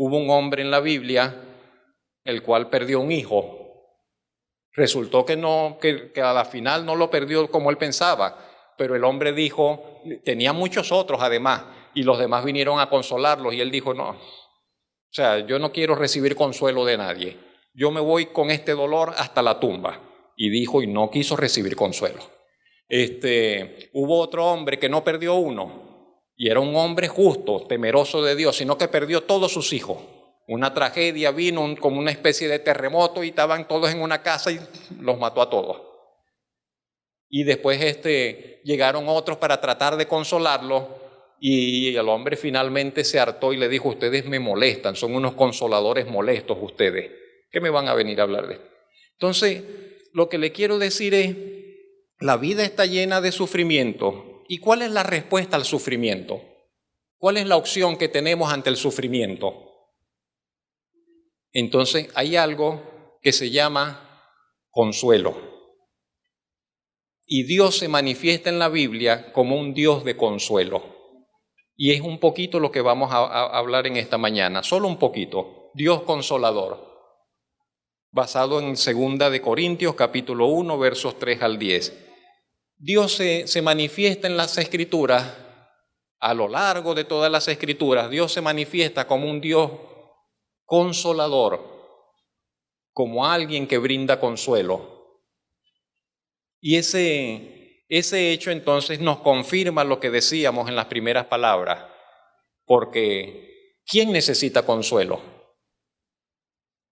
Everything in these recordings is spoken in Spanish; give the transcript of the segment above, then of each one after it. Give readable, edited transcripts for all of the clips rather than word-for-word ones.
Hubo un hombre en la Biblia el cual perdió un hijo. Resultó que a la final no lo perdió como él pensaba, pero el hombre dijo, tenía muchos otros además, y los demás vinieron a consolarlos, y él dijo, no, o sea, yo no quiero recibir consuelo de nadie, yo me voy con este dolor hasta la tumba. Y dijo, y no quiso recibir consuelo. Hubo otro hombre que no perdió uno, y era un hombre justo, temeroso de Dios, sino que perdió todos sus hijos. Una tragedia vino como una especie de terremoto y estaban todos en una casa y los mató a todos. Y después llegaron otros para tratar de consolarlo, y el hombre finalmente se hartó y le dijo, ustedes me molestan, son unos consoladores molestos ustedes, ¿qué me van a venir a hablar de esto? Entonces, lo que le quiero decir es, la vida está llena de sufrimiento. ¿Y cuál es la respuesta al sufrimiento? ¿Cuál es la opción que tenemos ante el sufrimiento? Entonces, hay algo que se llama consuelo. Y Dios se manifiesta en la Biblia como un Dios de consuelo. Y es un poquito lo que vamos a hablar en esta mañana, solo un poquito. Dios consolador, basado en 2 de Corintios, capítulo 1, versos 3 al 10. Dios se manifiesta en las Escrituras, a lo largo de todas las Escrituras, Dios se manifiesta como un Dios consolador, como alguien que brinda consuelo. Y ese hecho entonces nos confirma lo que decíamos en las primeras palabras, porque ¿quién necesita consuelo?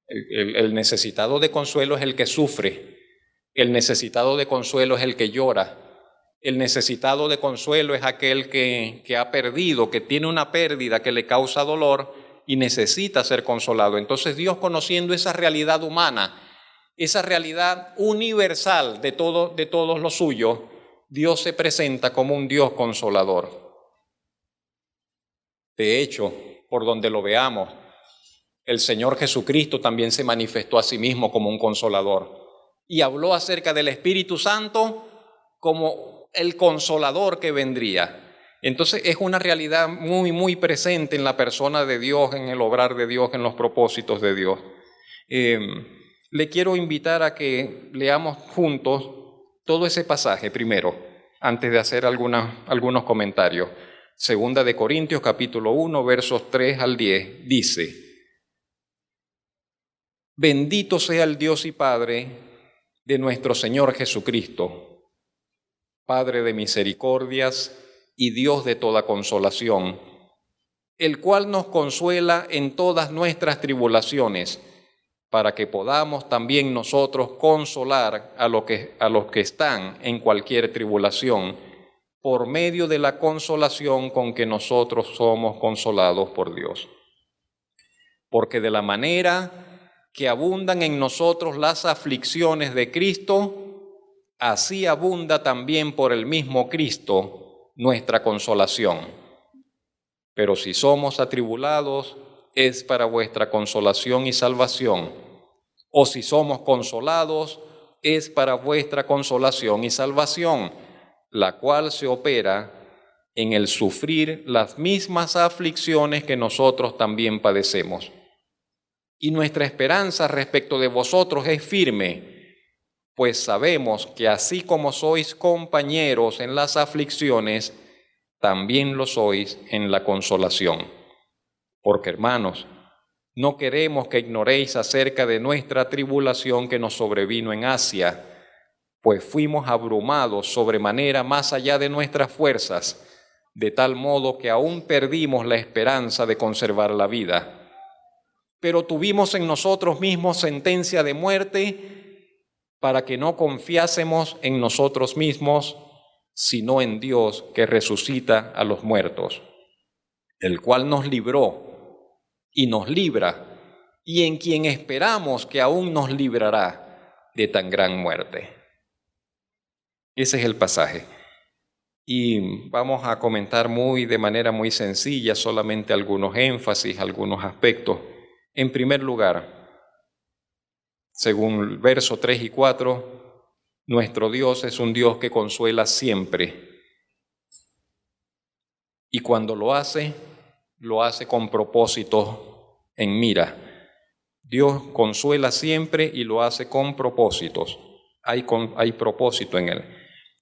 El necesitado de consuelo es el que sufre, el necesitado de consuelo es el que llora, el necesitado de consuelo es aquel que ha perdido, que tiene una pérdida que le causa dolor y necesita ser consolado. Entonces Dios, conociendo esa realidad humana, esa realidad universal de todos los suyos, Dios se presenta como un Dios consolador. De hecho, por donde lo veamos, el Señor Jesucristo también se manifestó a sí mismo como un consolador y habló acerca del Espíritu Santo como el consolador que vendría. Entonces es una realidad muy, muy presente en la persona de Dios, en el obrar de Dios, en los propósitos de Dios. Le quiero invitar a que leamos juntos todo ese pasaje primero, antes de hacer algunos comentarios. 2 de Corintios, capítulo 1, versos 3 al 10, dice: Bendito sea el Dios y Padre de nuestro Señor Jesucristo, Padre de misericordias y Dios de toda consolación, el cual nos consuela en todas nuestras tribulaciones, para que podamos también nosotros consolar a los que están en cualquier tribulación, por medio de la consolación con que nosotros somos consolados por Dios. Porque de la manera que abundan en nosotros las aflicciones de Cristo, así abunda también por el mismo Cristo nuestra consolación. Pero si somos atribulados, es para vuestra consolación y salvación, o si somos consolados, es para vuestra consolación y salvación, la cual se opera en el sufrir las mismas aflicciones que nosotros también padecemos. Y nuestra esperanza respecto de vosotros es firme, pues sabemos que así como sois compañeros en las aflicciones, también lo sois en la consolación. Porque, hermanos, no queremos que ignoréis acerca de nuestra tribulación que nos sobrevino en Asia, pues fuimos abrumados sobremanera más allá de nuestras fuerzas, de tal modo que aún perdimos la esperanza de conservar la vida. Pero tuvimos en nosotros mismos sentencia de muerte, para que no confiásemos en nosotros mismos, sino en Dios que resucita a los muertos, el cual nos libró y nos libra, y en quien esperamos que aún nos librará de tan gran muerte. Ese es el pasaje. Y vamos a comentar de manera muy sencilla, solamente algunos énfasis, algunos aspectos. En primer lugar, según el verso 3 y 4, nuestro Dios es un Dios que consuela siempre. Y cuando lo hace con propósitos en mira. Dios consuela siempre y lo hace con propósitos. Hay propósito en él.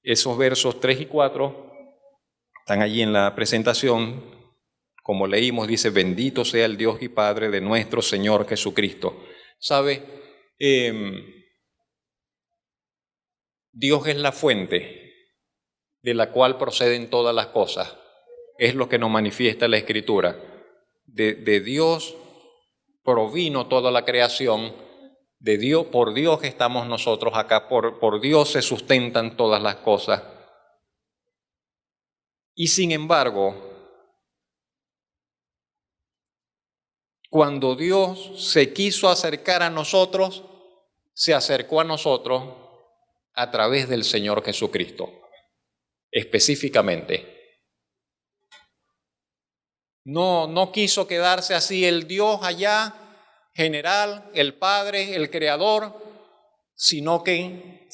Esos versos 3 y 4 están allí en la presentación. Como leímos, dice: bendito sea el Dios y Padre de nuestro Señor Jesucristo. ¿Sabe? Dios es la fuente de la cual proceden todas las cosas. Es lo que nos manifiesta la Escritura. De Dios provino toda la creación. De Dios, por Dios estamos nosotros acá. Por Dios se sustentan todas las cosas. Y sin embargo, cuando Dios se quiso acercar a nosotros, se acercó a nosotros a través del Señor Jesucristo. Específicamente. No quiso quedarse así el Dios allá, general, el Padre, el Creador, sino que,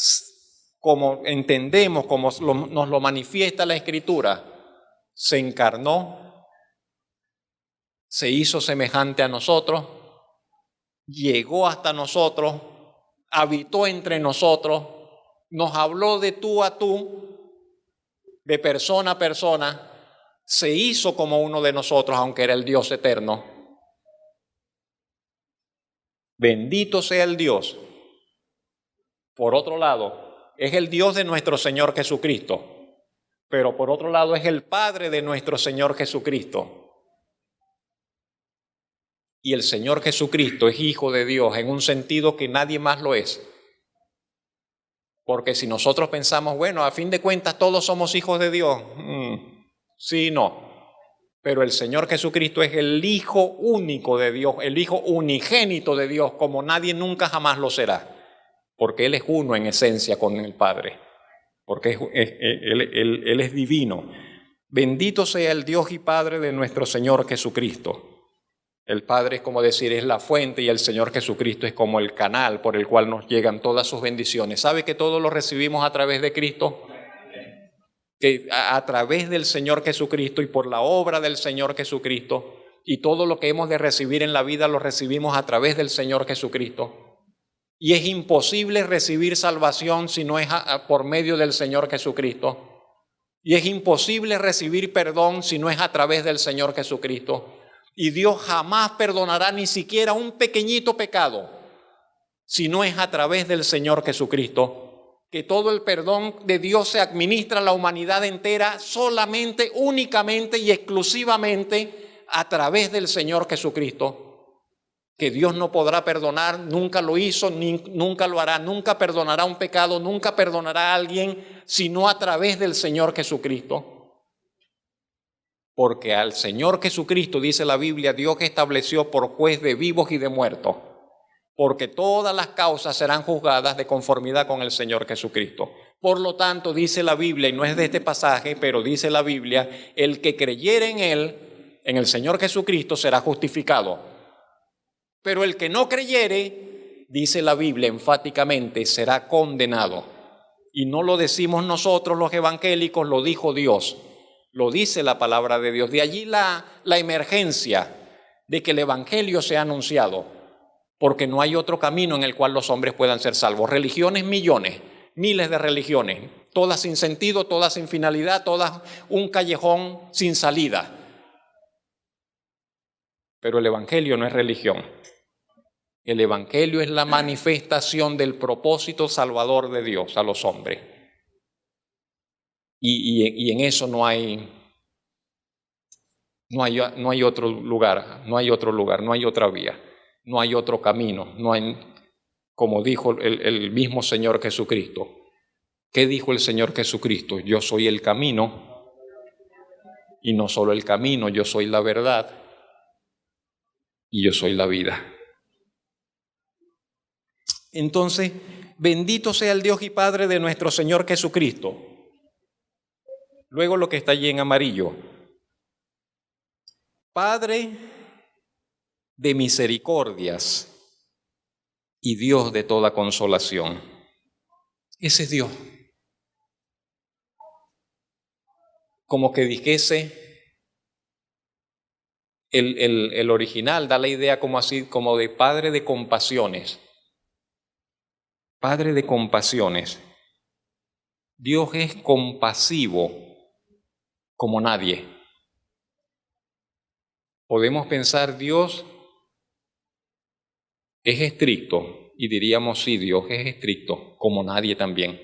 como entendemos, como nos lo manifiesta la Escritura, se encarnó, se hizo semejante a nosotros, llegó hasta nosotros, habitó entre nosotros, nos habló de tú a tú, de persona a persona, se hizo como uno de nosotros, aunque era el Dios eterno. Bendito sea el Dios. Por otro lado, es el Dios de nuestro Señor Jesucristo, pero por otro lado es el Padre de nuestro Señor Jesucristo. Y el Señor Jesucristo es Hijo de Dios en un sentido que nadie más lo es. Porque si nosotros pensamos, bueno, a fin de cuentas todos somos hijos de Dios, sí, no. Pero el Señor Jesucristo es el Hijo único de Dios, el Hijo unigénito de Dios, como nadie nunca jamás lo será. Porque Él es uno en esencia con el Padre. Porque Él es divino. Bendito sea el Dios y Padre de nuestro Señor Jesucristo. El Padre es como decir, es la fuente, y el Señor Jesucristo es como el canal por el cual nos llegan todas sus bendiciones. ¿Sabe que todo lo recibimos a través de Cristo? Que a través del Señor Jesucristo y por la obra del Señor Jesucristo, y todo lo que hemos de recibir en la vida lo recibimos a través del Señor Jesucristo. Y es imposible recibir salvación si no es por medio del Señor Jesucristo. Y es imposible recibir perdón si no es a través del Señor Jesucristo. Y Dios jamás perdonará ni siquiera un pequeñito pecado si no es a través del Señor Jesucristo. Que todo el perdón de Dios se administra a la humanidad entera solamente, únicamente y exclusivamente a través del Señor Jesucristo. Que Dios no podrá perdonar, nunca lo hizo, nunca lo hará, nunca perdonará un pecado, nunca perdonará a alguien, sino a través del Señor Jesucristo. Porque al Señor Jesucristo, dice la Biblia, Dios estableció por juez de vivos y de muertos. Porque todas las causas serán juzgadas de conformidad con el Señor Jesucristo. Por lo tanto, dice la Biblia, y no es de este pasaje, pero dice la Biblia, el que creyere en Él, en el Señor Jesucristo, será justificado. Pero el que no creyere, dice la Biblia enfáticamente, será condenado. Y no lo decimos nosotros los evangélicos, lo dijo Dios. Lo dice la palabra de Dios. De allí la emergencia de que el evangelio sea anunciado, porque no hay otro camino en el cual los hombres puedan ser salvos. Religiones, millones, miles de religiones, todas sin sentido, todas sin finalidad, todas un callejón sin salida. Pero el evangelio no es religión. El evangelio es la manifestación del propósito salvador de Dios a los hombres. Y en eso no hay otro lugar, no hay otra vía, no hay otro camino, no hay, como dijo el mismo Señor Jesucristo. ¿Qué dijo el Señor Jesucristo? Yo soy el camino, y no solo el camino, yo soy la verdad y yo soy la vida. Entonces, bendito sea el Dios y Padre de nuestro Señor Jesucristo. Luego lo que está allí en amarillo. Padre de misericordias y Dios de toda consolación. Ese es Dios. Como que dijese, El original da la idea como así, como de padre de compasiones. Padre de compasiones. Dios es compasivo como nadie. Podemos pensar, Dios es estricto, y diríamos, sí, Dios es estricto, como nadie también.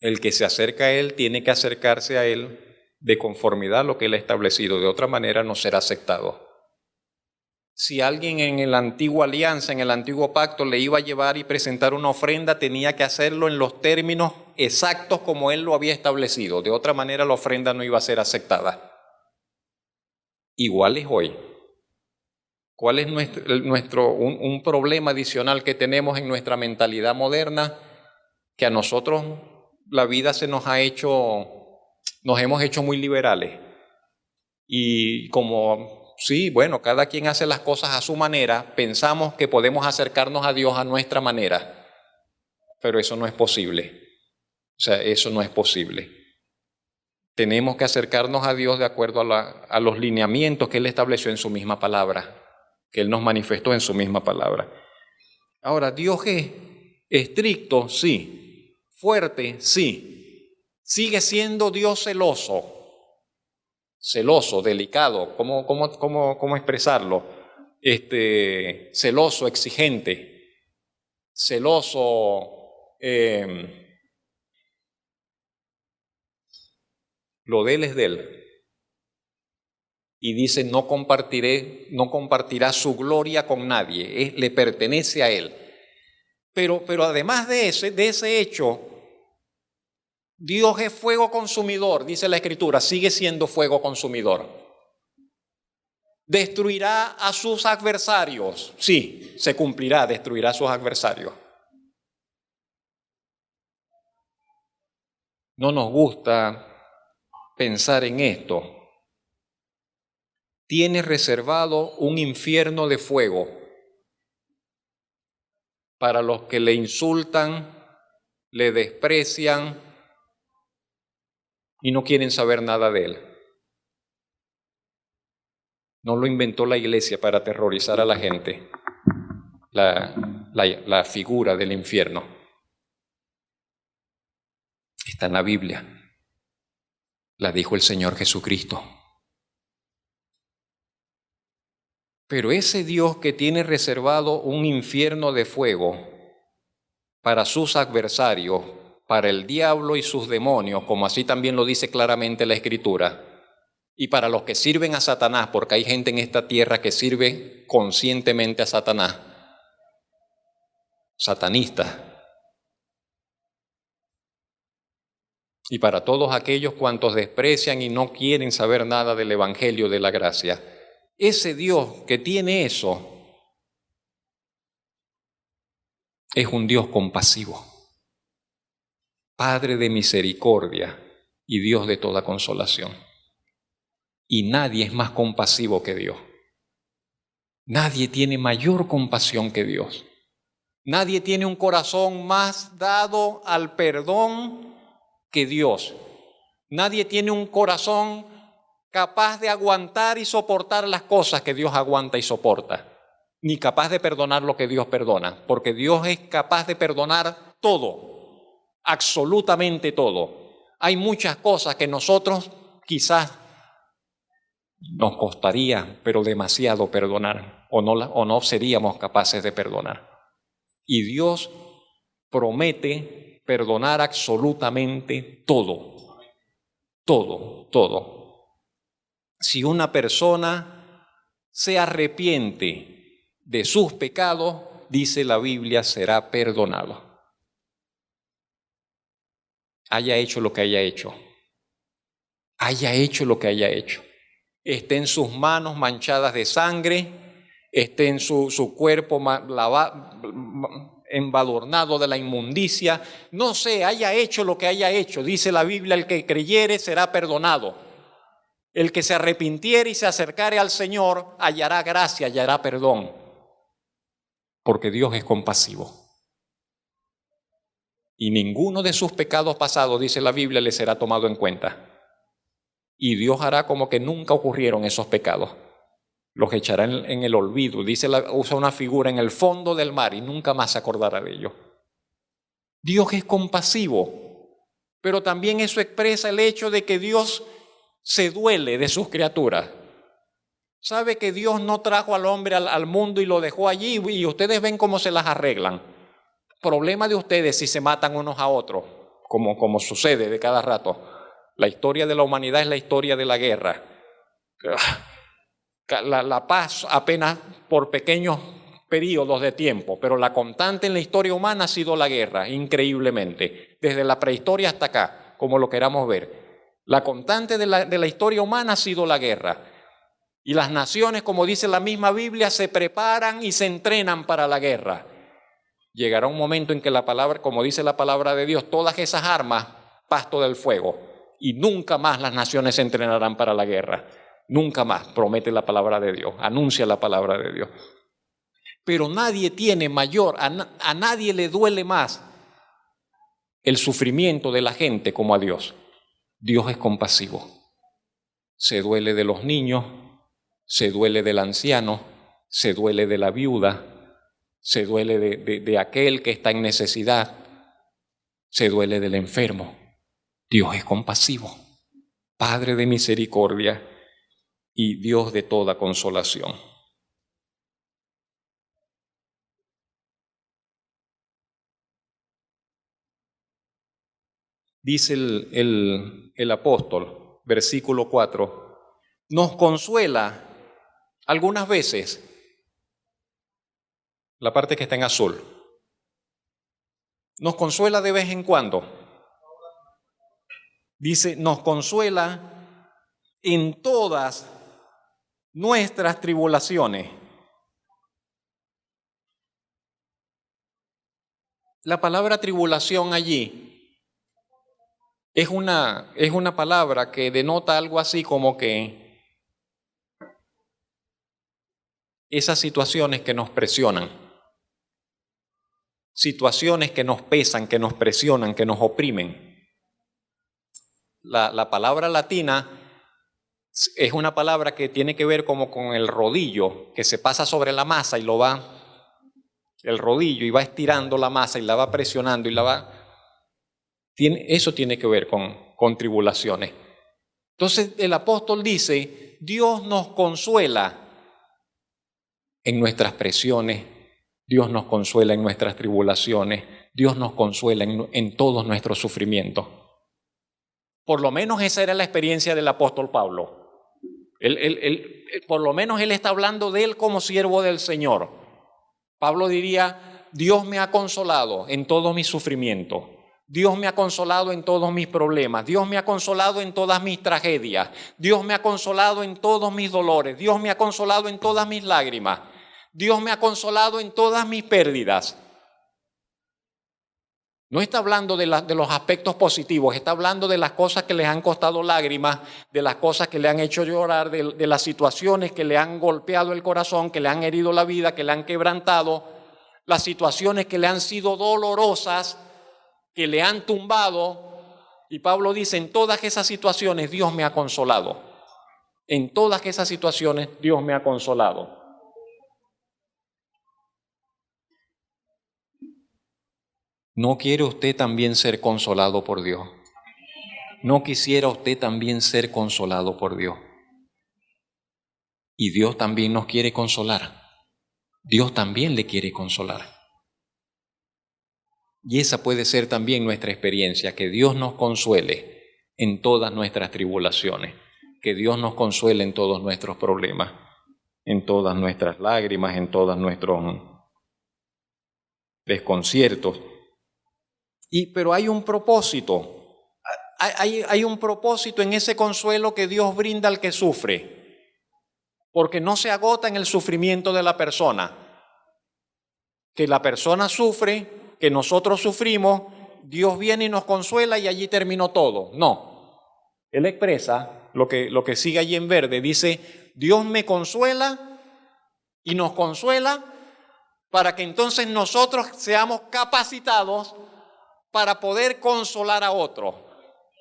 El que se acerca a Él tiene que acercarse a Él de conformidad a lo que Él ha establecido, de otra manera no será aceptado. Si alguien en la antigua alianza, en el antiguo pacto, le iba a llevar y presentar una ofrenda, tenía que hacerlo en los términos exactos como Él lo había establecido, de otra manera la ofrenda no iba a ser aceptada. Igual es hoy. ¿Cuál es un problema adicional que tenemos en nuestra mentalidad moderna? Que a nosotros la vida nos hemos hecho muy liberales. Y como, sí, bueno, cada quien hace las cosas a su manera, pensamos que podemos acercarnos a Dios a nuestra manera. Pero eso no es posible. O sea, eso no es posible. Tenemos que acercarnos a Dios de acuerdo a los lineamientos que Él estableció en su misma palabra, que Él nos manifestó en su misma palabra. Ahora, Dios es estricto, sí. Fuerte, sí. Sigue siendo Dios celoso. Celoso, delicado. ¿Cómo expresarlo? Celoso, exigente. Celoso. Lo de Él es de Él. Y dice, no compartirá su gloria con nadie, le pertenece a Él. Pero además de ese hecho, Dios es fuego consumidor, dice la Escritura, sigue siendo fuego consumidor. Destruirá a sus adversarios, sí, se cumplirá, destruirá a sus adversarios. No nos gusta pensar en esto. Tiene reservado un infierno de fuego para los que le insultan, le desprecian y no quieren saber nada de Él. No lo inventó la iglesia para aterrorizar a la gente, la figura del infierno. Está en la Biblia. La dijo el Señor Jesucristo. Pero ese Dios que tiene reservado un infierno de fuego para sus adversarios, para el diablo y sus demonios, como así también lo dice claramente la Escritura, y para los que sirven a Satanás, porque hay gente en esta tierra que sirve conscientemente a Satanás, satanistas, y para todos aquellos cuantos desprecian y no quieren saber nada del Evangelio de la gracia. Ese Dios que tiene eso es un Dios compasivo, Padre de misericordia y Dios de toda consolación. Y nadie es más compasivo que Dios. Nadie tiene mayor compasión que Dios. Nadie tiene un corazón más dado al perdón que Dios. Nadie tiene un corazón capaz de aguantar y soportar las cosas que Dios aguanta y soporta, ni capaz de perdonar lo que Dios perdona, porque Dios es capaz de perdonar todo, absolutamente todo. Hay muchas cosas que nosotros quizás nos costaría, pero demasiado perdonar, o no seríamos capaces de perdonar. Y Dios promete perdonar absolutamente todo, todo. Si una persona se arrepiente de sus pecados, dice la Biblia, será perdonado. Haya hecho lo que haya hecho. Haya hecho lo que haya hecho. Esté en sus manos manchadas de sangre, esté en su cuerpo embadurnado de la inmundicia, no sé, haya hecho lo que haya hecho, dice la Biblia, el que creyere será perdonado. El que se arrepintiere y se acercare al Señor hallará gracia, hallará perdón, porque Dios es compasivo. Y ninguno de sus pecados pasados, dice la Biblia, le será tomado en cuenta. y Dios hará como que nunca ocurrieron esos pecados. Los echará en el olvido. Usa una figura en el fondo del mar y nunca más se acordará de ellos. Dios es compasivo, pero también eso expresa el hecho de que Dios se duele de sus criaturas. Sabe que Dios no trajo al hombre al mundo y lo dejó allí, y ustedes ven cómo se las arreglan. Problema de ustedes si se matan unos a otros, como sucede de cada rato. La historia de la humanidad es la historia de la guerra. La paz apenas por pequeños periodos de tiempo, pero la constante en la historia humana ha sido la guerra, increíblemente, desde la prehistoria hasta acá, como lo queramos ver. La constante de la historia humana ha sido la guerra. Y las naciones, como dice la misma Biblia, se preparan y se entrenan para la guerra. Llegará un momento en que la palabra, como dice la palabra de Dios, todas esas armas, pasto del fuego, y nunca más las naciones se entrenarán para la guerra. Nunca más, promete la palabra de Dios, anuncia la palabra de Dios. Pero nadie tiene mayor, a nadie le duele más el sufrimiento de la gente como a Dios. Dios es compasivo. Se duele de los niños, se duele del anciano, se duele de la viuda, se duele de aquel que está en necesidad, se duele del enfermo. Dios es compasivo, Padre de misericordia y Dios de toda consolación. Dice el apóstol, versículo 4, nos consuela algunas veces, la parte que está en azul, nos consuela de vez en cuando. Dice, nos consuela en todas nuestras tribulaciones. La palabra tribulación allí es una palabra que denota algo así como que esas situaciones que nos presionan, situaciones que nos pesan, que nos presionan, que nos oprimen. La palabra latina es una palabra que tiene que ver como con el rodillo, que se pasa sobre la masa y el rodillo y va estirando la masa y la va presionando y la va... Eso tiene que ver con tribulaciones. Entonces el apóstol dice, Dios nos consuela en nuestras presiones, Dios nos consuela en nuestras tribulaciones, Dios nos consuela en todos nuestros sufrimientos. Por lo menos esa era la experiencia del apóstol Pablo. Por lo menos él está hablando de él como siervo del Señor. Pablo diría, Dios me ha consolado en todo mi sufrimiento. Dios me ha consolado en todos mis problemas. Dios me ha consolado en todas mis tragedias. Dios me ha consolado en todos mis dolores. Dios me ha consolado en todas mis lágrimas. Dios me ha consolado en todas mis pérdidas. No está hablando de los aspectos positivos, está hablando de las cosas que les han costado lágrimas, de las cosas que le han hecho llorar, de las situaciones que le han golpeado el corazón, que le han herido la vida, que le han quebrantado, las situaciones que le han sido dolorosas, que le han tumbado. Y Pablo dice, en todas esas situaciones Dios me ha consolado. En todas esas situaciones Dios me ha consolado. ¿No quiere usted también ser consolado por Dios? ¿No quisiera usted también ser consolado por Dios? Y Dios también nos quiere consolar. Dios también le quiere consolar. Y esa puede ser también nuestra experiencia, que Dios nos consuele en todas nuestras tribulaciones, que Dios nos consuele en todos nuestros problemas, en todas nuestras lágrimas, en todos nuestros desconciertos. Pero hay un propósito, hay un propósito en ese consuelo que Dios brinda al que sufre, porque no se agota en el sufrimiento de la persona. Que la persona sufre, que nosotros sufrimos, Dios viene y nos consuela y allí terminó todo. No, Él expresa lo que sigue allí en verde, dice, Dios me consuela y nos consuela para que entonces nosotros seamos capacitados para poder consolar a otros.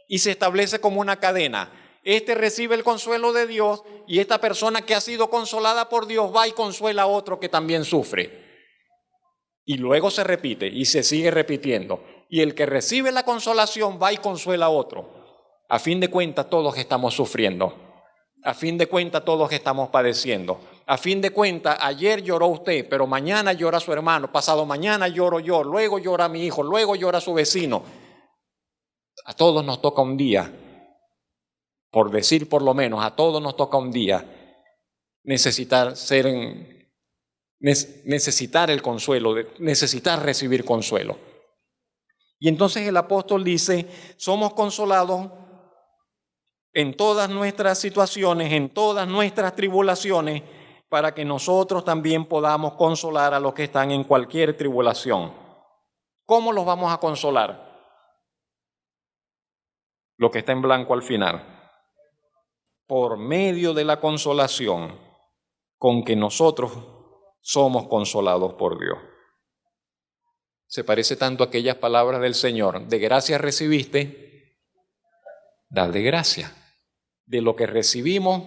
Y se establece como una cadena. Este recibe el consuelo de Dios y esta persona que ha sido consolada por Dios va y consuela a otro que también sufre. Y luego se repite y se sigue repitiendo. Y el que recibe la consolación va y consuela a otro. A fin de cuentas todos estamos sufriendo. A fin de cuentas todos estamos padeciendo. A fin de cuentas ayer lloró usted, pero mañana llora su hermano. Pasado mañana lloro yo, luego llora mi hijo, luego llora su vecino. A todos nos toca un día. Por decir por lo menos, a todos nos toca un día necesitar el consuelo, necesitar recibir consuelo. Y entonces el apóstol dice, somos consolados en todas nuestras situaciones, en todas nuestras tribulaciones, para que nosotros también podamos consolar a los que están en cualquier tribulación. ¿Cómo los vamos a consolar? Lo que está en blanco al final. Por medio de la consolación con que nosotros somos consolados por Dios. Se parece tanto a aquellas palabras del Señor, de gracia recibiste, dad de gracia. De lo que recibimos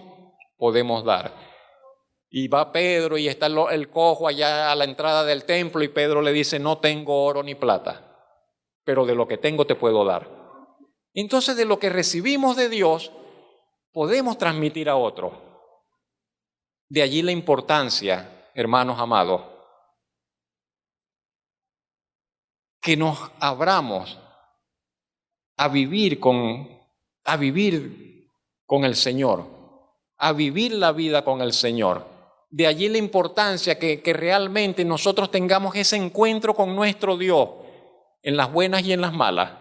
podemos dar. Y va Pedro y está el cojo allá a la entrada del templo y Pedro le dice, no tengo oro ni plata, pero de lo que tengo te puedo dar. Entonces de lo que recibimos de Dios podemos transmitir a otro. De allí la importancia, hermanos amados, que nos abramos a vivir con el Señor, a vivir la vida con el Señor. De allí la importancia que realmente nosotros tengamos ese encuentro con nuestro Dios, en las buenas y en las malas,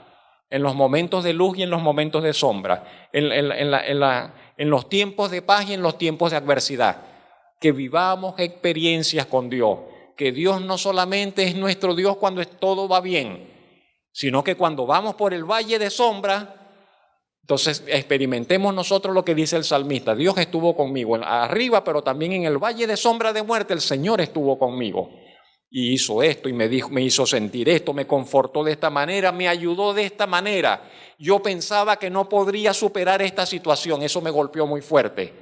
en los momentos de luz y en los momentos de sombra, en los tiempos de paz y en los tiempos de adversidad. Que vivamos experiencias con Dios, que Dios no solamente es nuestro Dios cuando todo va bien, sino que cuando vamos por el valle de sombra, entonces experimentemos nosotros lo que dice el salmista, Dios estuvo conmigo arriba, pero también en el valle de sombra de muerte el Señor estuvo conmigo y hizo esto y me hizo sentir esto, me confortó de esta manera, me ayudó de esta manera. Yo pensaba que no podría superar esta situación, eso me golpeó muy fuerte,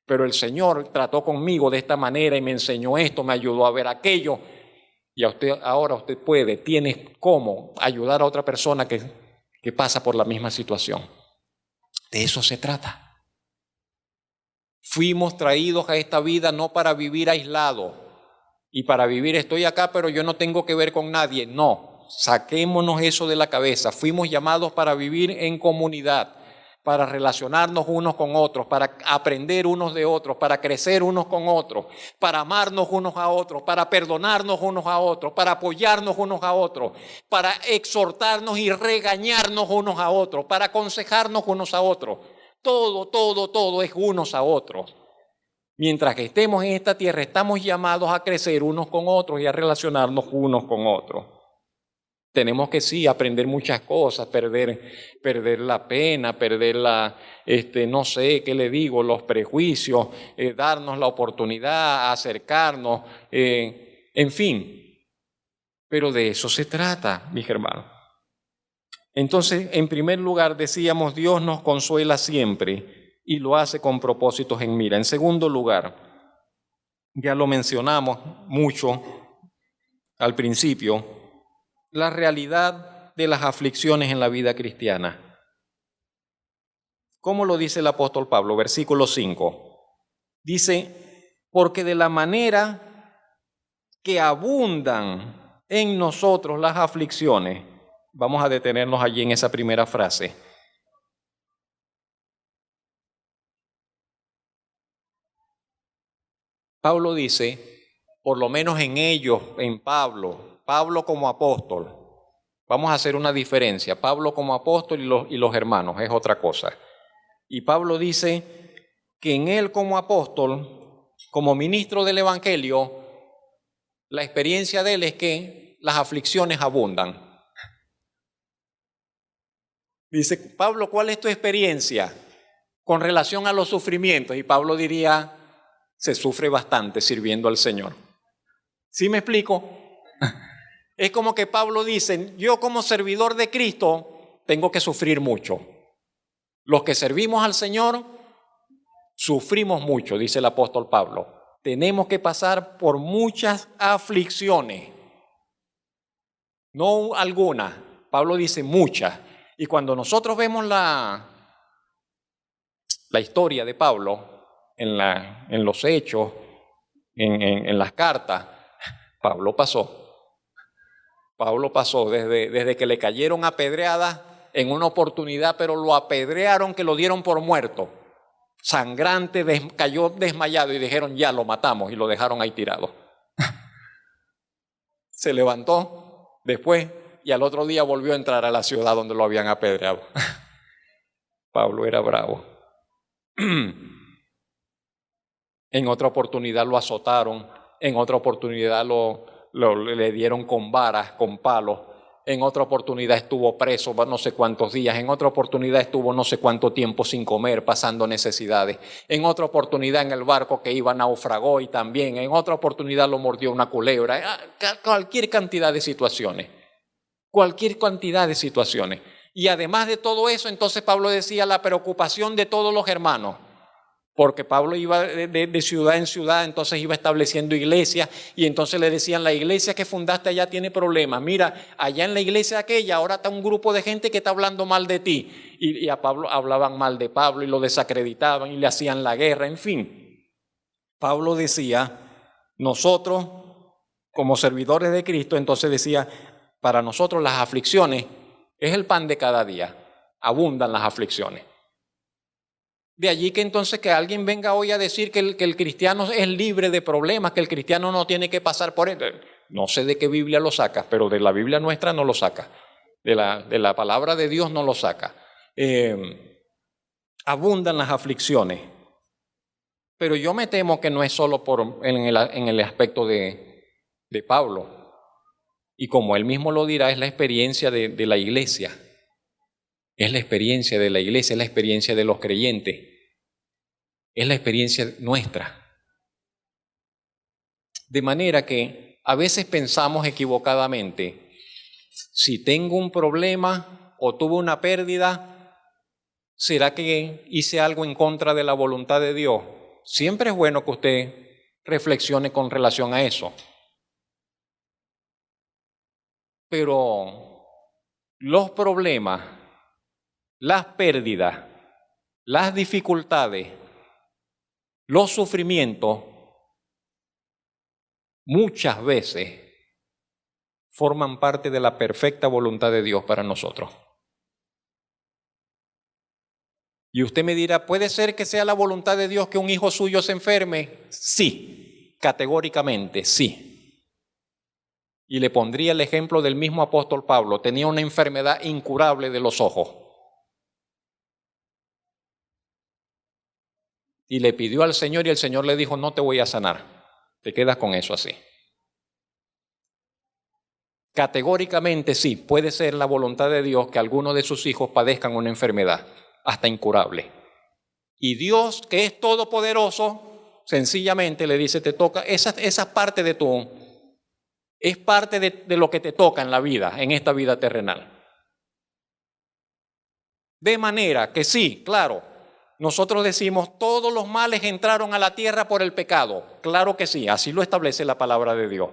pero el Señor trató conmigo de esta manera y me enseñó esto, me ayudó a ver aquello. Y ahora usted tiene cómo ayudar a otra persona que pasa por la misma situación. De eso se trata. Fuimos traídos a esta vida no para vivir aislados y para vivir estoy acá pero yo no tengo que ver con nadie. No, saquémonos eso de la cabeza. Fuimos llamados para vivir en comunidad, para relacionarnos unos con otros, para aprender unos de otros, para crecer unos con otros, para amarnos unos a otros, para perdonarnos unos a otros, para apoyarnos unos a otros, para exhortarnos y regañarnos unos a otros, para aconsejarnos unos a otros. Todo es unos a otros. Mientras que estemos en esta tierra, estamos llamados a crecer unos con otros y a relacionarnos unos con otros. Tenemos que sí aprender muchas cosas, perder la pena, perder no sé, ¿qué le digo? Los prejuicios, darnos la oportunidad, acercarnos, en fin. Pero de eso se trata, mis hermanos. Entonces, en primer lugar, decíamos, Dios nos consuela siempre y lo hace con propósitos en mira. En segundo lugar, ya lo mencionamos mucho al principio, la realidad de las aflicciones en la vida cristiana. ¿Cómo lo dice el apóstol Pablo? Versículo 5. Dice, porque de la manera que abundan en nosotros las aflicciones, vamos a detenernos allí en esa primera frase. Pablo dice, por lo menos en ellos, en Pablo como apóstol, vamos a hacer una diferencia, Pablo como apóstol y los hermanos, es otra cosa. Y Pablo dice que en él como apóstol, como ministro del Evangelio, la experiencia de él es que las aflicciones abundan. Dice, Pablo, ¿cuál es tu experiencia con relación a los sufrimientos? Y Pablo diría, se sufre bastante sirviendo al Señor. ¿Sí me explico? Es como que Pablo dice, yo como servidor de Cristo tengo que sufrir mucho. Los que servimos al Señor sufrimos mucho, dice el apóstol Pablo. Tenemos que pasar por muchas aflicciones, no algunas. Pablo dice muchas. Y cuando nosotros vemos la historia de Pablo en los hechos, en las cartas, Pablo pasó desde que le cayeron apedreadas en una oportunidad, pero lo apedrearon que lo dieron por muerto. Sangrante, cayó desmayado y dijeron ya lo matamos y lo dejaron ahí tirado. Se levantó después y al otro día volvió a entrar a la ciudad donde lo habían apedreado. Pablo era bravo. En otra oportunidad lo azotaron, en otra oportunidad le dieron con varas, con palos. En otra oportunidad estuvo preso no sé cuántos días, en otra oportunidad estuvo no sé cuánto tiempo sin comer, pasando necesidades. En otra oportunidad en el barco que iba naufragó y también, en otra oportunidad lo mordió una culebra. Cualquier cantidad de situaciones, Y además de todo eso, entonces Pablo decía la preocupación de todos los hermanos. Porque Pablo iba de ciudad en ciudad, entonces iba estableciendo iglesias y entonces le decían, la iglesia que fundaste allá tiene problemas. Mira, allá en la iglesia aquella ahora está un grupo de gente que está hablando mal de ti. Y a Pablo hablaban mal de Pablo y lo desacreditaban y le hacían la guerra, en fin. Pablo decía, nosotros como servidores de Cristo, entonces decía, para nosotros las aflicciones es el pan de cada día, abundan las aflicciones. De allí que entonces que alguien venga hoy a decir que el cristiano es libre de problemas, que el cristiano no tiene que pasar por él. No sé de qué Biblia lo sacas, pero de la Biblia nuestra no lo saca. De la palabra de Dios no lo saca. Abundan las aflicciones. Pero yo me temo que no es solo en el aspecto de Pablo. Y como él mismo lo dirá, es la experiencia de la iglesia. Es la experiencia de la iglesia, es la experiencia de los creyentes. Es la experiencia nuestra. De manera que a veces pensamos equivocadamente, si tengo un problema o tuve una pérdida, ¿será que hice algo en contra de la voluntad de Dios? Siempre es bueno que usted reflexione con relación a eso. Pero los problemas, las pérdidas, las dificultades, los sufrimientos, muchas veces forman parte de la perfecta voluntad de Dios para nosotros. Y usted me dirá, ¿puede ser que sea la voluntad de Dios que un hijo suyo se enferme? Sí, categóricamente sí. Y le pondría el ejemplo del mismo apóstol Pablo. Tenía una enfermedad incurable de los ojos. Y le pidió al Señor y el Señor le dijo, no te voy a sanar. Te quedas con eso así. Categóricamente sí, puede ser la voluntad de Dios que algunos de sus hijos padezcan una enfermedad, hasta incurable. Y Dios, que es todopoderoso, sencillamente le dice, te toca, esa parte de es parte de lo que te toca en la vida, en esta vida terrenal. De manera que sí, claro, nosotros decimos, todos los males entraron a la tierra por el pecado. Claro que sí, así lo establece la palabra de Dios.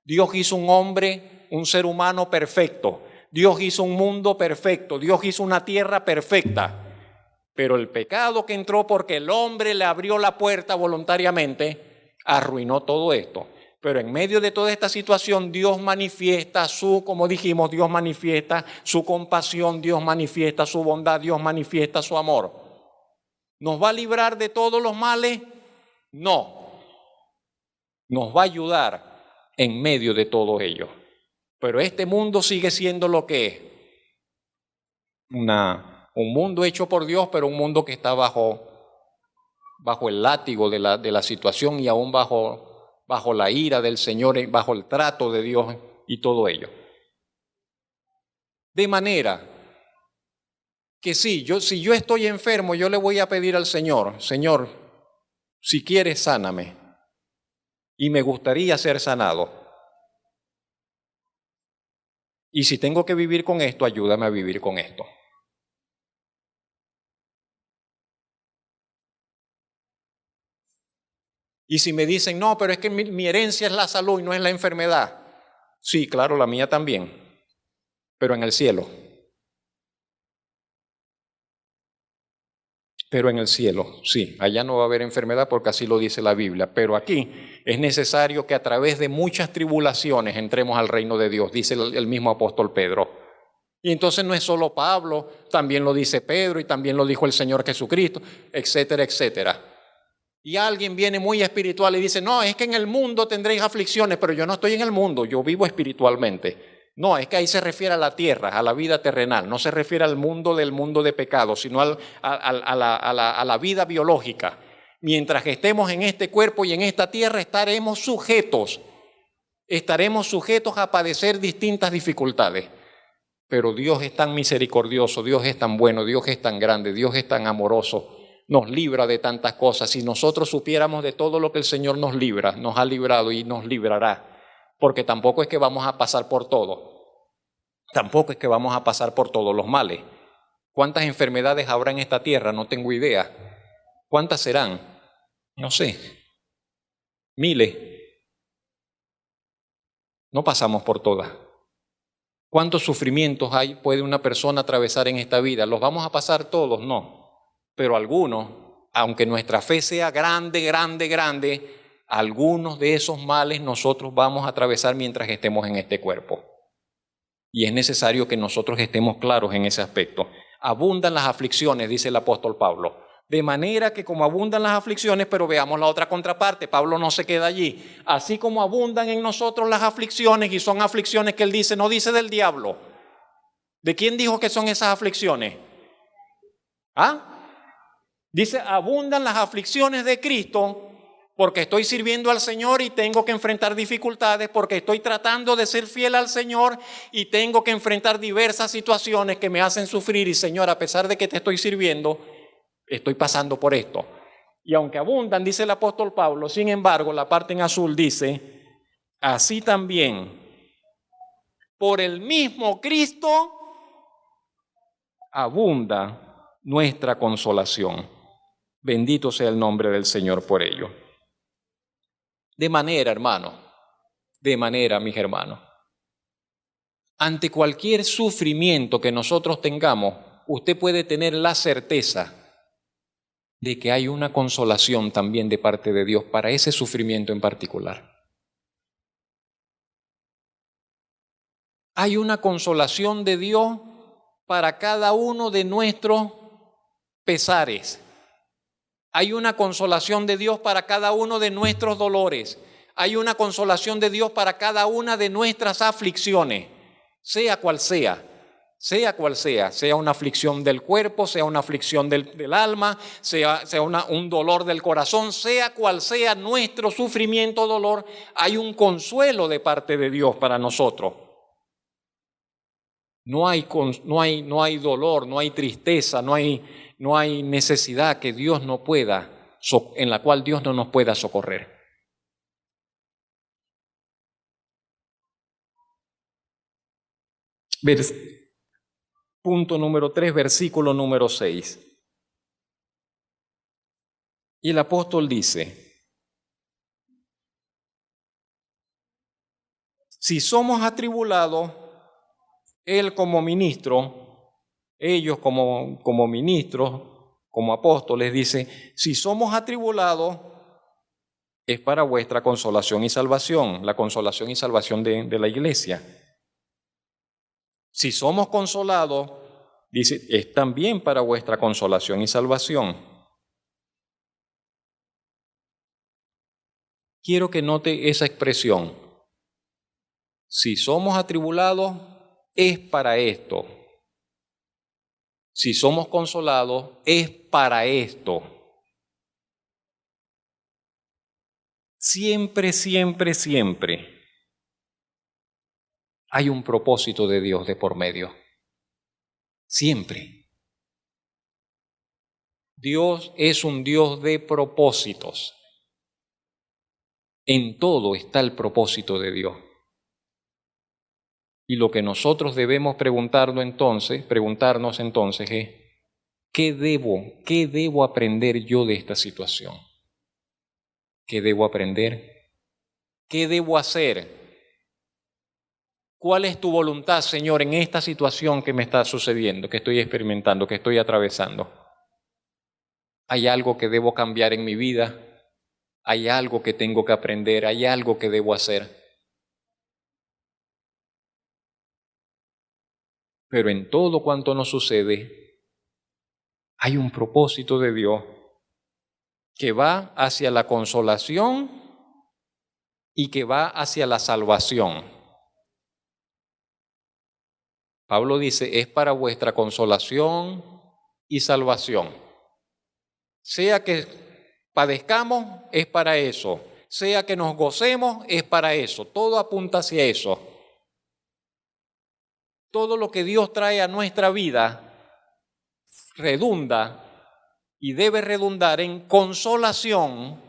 Dios hizo un hombre, un ser humano perfecto. Dios hizo un mundo perfecto. Dios hizo una tierra perfecta. Pero el pecado que entró porque el hombre le abrió la puerta voluntariamente, arruinó todo esto. Pero en medio de toda esta situación, Dios manifiesta como dijimos, Dios manifiesta su compasión, Dios manifiesta su bondad, Dios manifiesta su amor. ¿Nos va a librar de todos los males? No. Nos va a ayudar en medio de todo ello. Pero este mundo sigue siendo lo que es. Un mundo hecho por Dios, pero un mundo que está bajo el látigo de la situación y aún bajo la ira del Señor, bajo el trato de Dios y todo ello. De manera que si yo estoy enfermo, yo le voy a pedir al Señor, Señor, si quieres, sáname. Y me gustaría ser sanado. Y si tengo que vivir con esto, ayúdame a vivir con esto. Y si me dicen, no, pero es que mi herencia es la salud y no es la enfermedad. Sí, claro, la mía también, pero en el cielo. Pero en el cielo, sí, allá no va a haber enfermedad porque así lo dice la Biblia. Pero aquí es necesario que a través de muchas tribulaciones entremos al reino de Dios, dice el mismo apóstol Pedro. Y entonces no es solo Pablo, también lo dice Pedro y también lo dijo el Señor Jesucristo, etcétera, etcétera. Y alguien viene muy espiritual y dice, no, es que en el mundo tendréis aflicciones, pero yo no estoy en el mundo, yo vivo espiritualmente. No, es que ahí se refiere a la tierra, a la vida terrenal, no se refiere al mundo del mundo de pecado, sino a la vida biológica. Mientras que estemos en este cuerpo y en esta tierra, estaremos sujetos a padecer distintas dificultades. Pero Dios es tan misericordioso, Dios es tan bueno, Dios es tan grande, Dios es tan amoroso, nos libra de tantas cosas. Si nosotros supiéramos de todo lo que el Señor nos libra, nos ha librado y nos librará, porque tampoco es que vamos a pasar por todo, tampoco es que vamos a pasar por todos los males. ¿Cuántas enfermedades habrá en esta tierra? No tengo idea. ¿Cuántas serán? No sé. Miles. No pasamos por todas. ¿Cuántos sufrimientos puede una persona atravesar en esta vida? ¿Los vamos a pasar todos? No. Pero algunos, aunque nuestra fe sea grande, grande, grande, algunos de esos males nosotros vamos a atravesar mientras estemos en este cuerpo. Y es necesario que nosotros estemos claros en ese aspecto. Abundan las aflicciones, dice el apóstol Pablo. De manera que como abundan las aflicciones, pero veamos la otra contraparte, Pablo no se queda allí. Así como abundan en nosotros las aflicciones, y son aflicciones que él dice, no dice del diablo. ¿De quién dijo que son esas aflicciones? ¿Ah? Dice, abundan las aflicciones de Cristo porque estoy sirviendo al Señor y tengo que enfrentar dificultades, porque estoy tratando de ser fiel al Señor y tengo que enfrentar diversas situaciones que me hacen sufrir. Y Señor, a pesar de que te estoy sirviendo, estoy pasando por esto. Y aunque abundan, dice el apóstol Pablo, sin embargo, la parte en azul dice, así también, por el mismo Cristo, abunda nuestra consolación. Bendito sea el nombre del Señor por ello. De manera, mis hermanos, ante cualquier sufrimiento que nosotros tengamos, usted puede tener la certeza de que hay una consolación también de parte de Dios para ese sufrimiento en particular. Hay una consolación de Dios para cada uno de nuestros pesares. Hay una consolación de Dios para cada uno de nuestros dolores. Hay una consolación de Dios para cada una de nuestras aflicciones, sea cual sea, sea una aflicción del cuerpo, sea una aflicción del alma, sea un dolor del corazón, sea cual sea nuestro sufrimiento o dolor, hay un consuelo de parte de Dios para nosotros. No hay dolor, no hay tristeza, no hay necesidad que Dios no pueda, en la cual Dios no nos pueda socorrer. Punto número 3, versículo número 6. Y el apóstol dice, si somos atribulados, él como ministro, ellos como ministros, como apóstoles, dice, si somos atribulados, es para vuestra consolación y salvación, la consolación y salvación de la iglesia. Si somos consolados, dice, es también para vuestra consolación y salvación. Quiero que note esa expresión. Si somos atribulados, es para esto. Si somos consolados, es para esto. Siempre, siempre, siempre hay un propósito de Dios de por medio. Siempre. Dios es un Dios de propósitos. En todo está el propósito de Dios. Y lo que nosotros debemos preguntarnos entonces es, ¿qué debo aprender yo de esta situación? ¿Qué debo aprender? ¿Qué debo hacer? ¿Cuál es tu voluntad, Señor, en esta situación que me está sucediendo, que estoy experimentando, que estoy atravesando? ¿Hay algo que debo cambiar en mi vida? ¿Hay algo que tengo que aprender? ¿Hay algo que debo hacer? Pero en todo cuanto nos sucede, hay un propósito de Dios que va hacia la consolación y que va hacia la salvación. Pablo dice, es para vuestra consolación y salvación. Sea que padezcamos, es para eso. Sea que nos gocemos, es para eso. Todo apunta hacia eso. Todo lo que Dios trae a nuestra vida redunda y debe redundar en consolación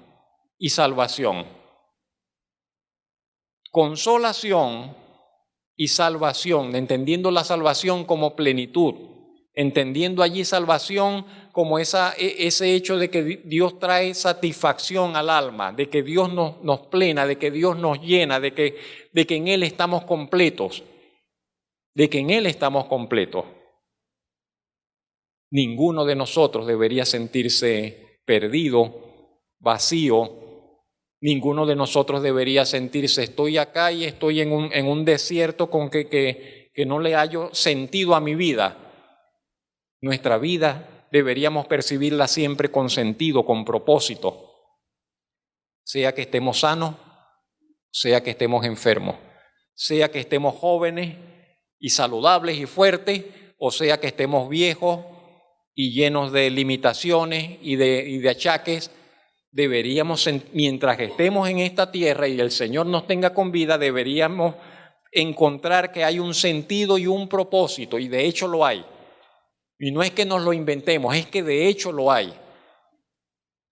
y salvación. Consolación y salvación, entendiendo la salvación como plenitud, entendiendo allí salvación como ese hecho de que Dios trae satisfacción al alma, de que Dios nos plena, de que Dios nos llena, de que en Él estamos completos, de que en Él estamos completos. Ninguno de nosotros debería sentirse perdido, vacío. Ninguno de nosotros debería sentirse, estoy acá y estoy en un desierto con que no le hallo sentido a mi vida. Nuestra vida deberíamos percibirla siempre con sentido, con propósito. Sea que estemos sanos, sea que estemos enfermos, sea que estemos jóvenes y saludables y fuertes, o sea que estemos viejos y llenos de limitaciones y de achaques. Deberíamos, mientras estemos en esta tierra y el Señor nos tenga con vida, deberíamos encontrar que hay un sentido y un propósito, y de hecho lo hay. Y no es que nos lo inventemos, es que de hecho lo hay.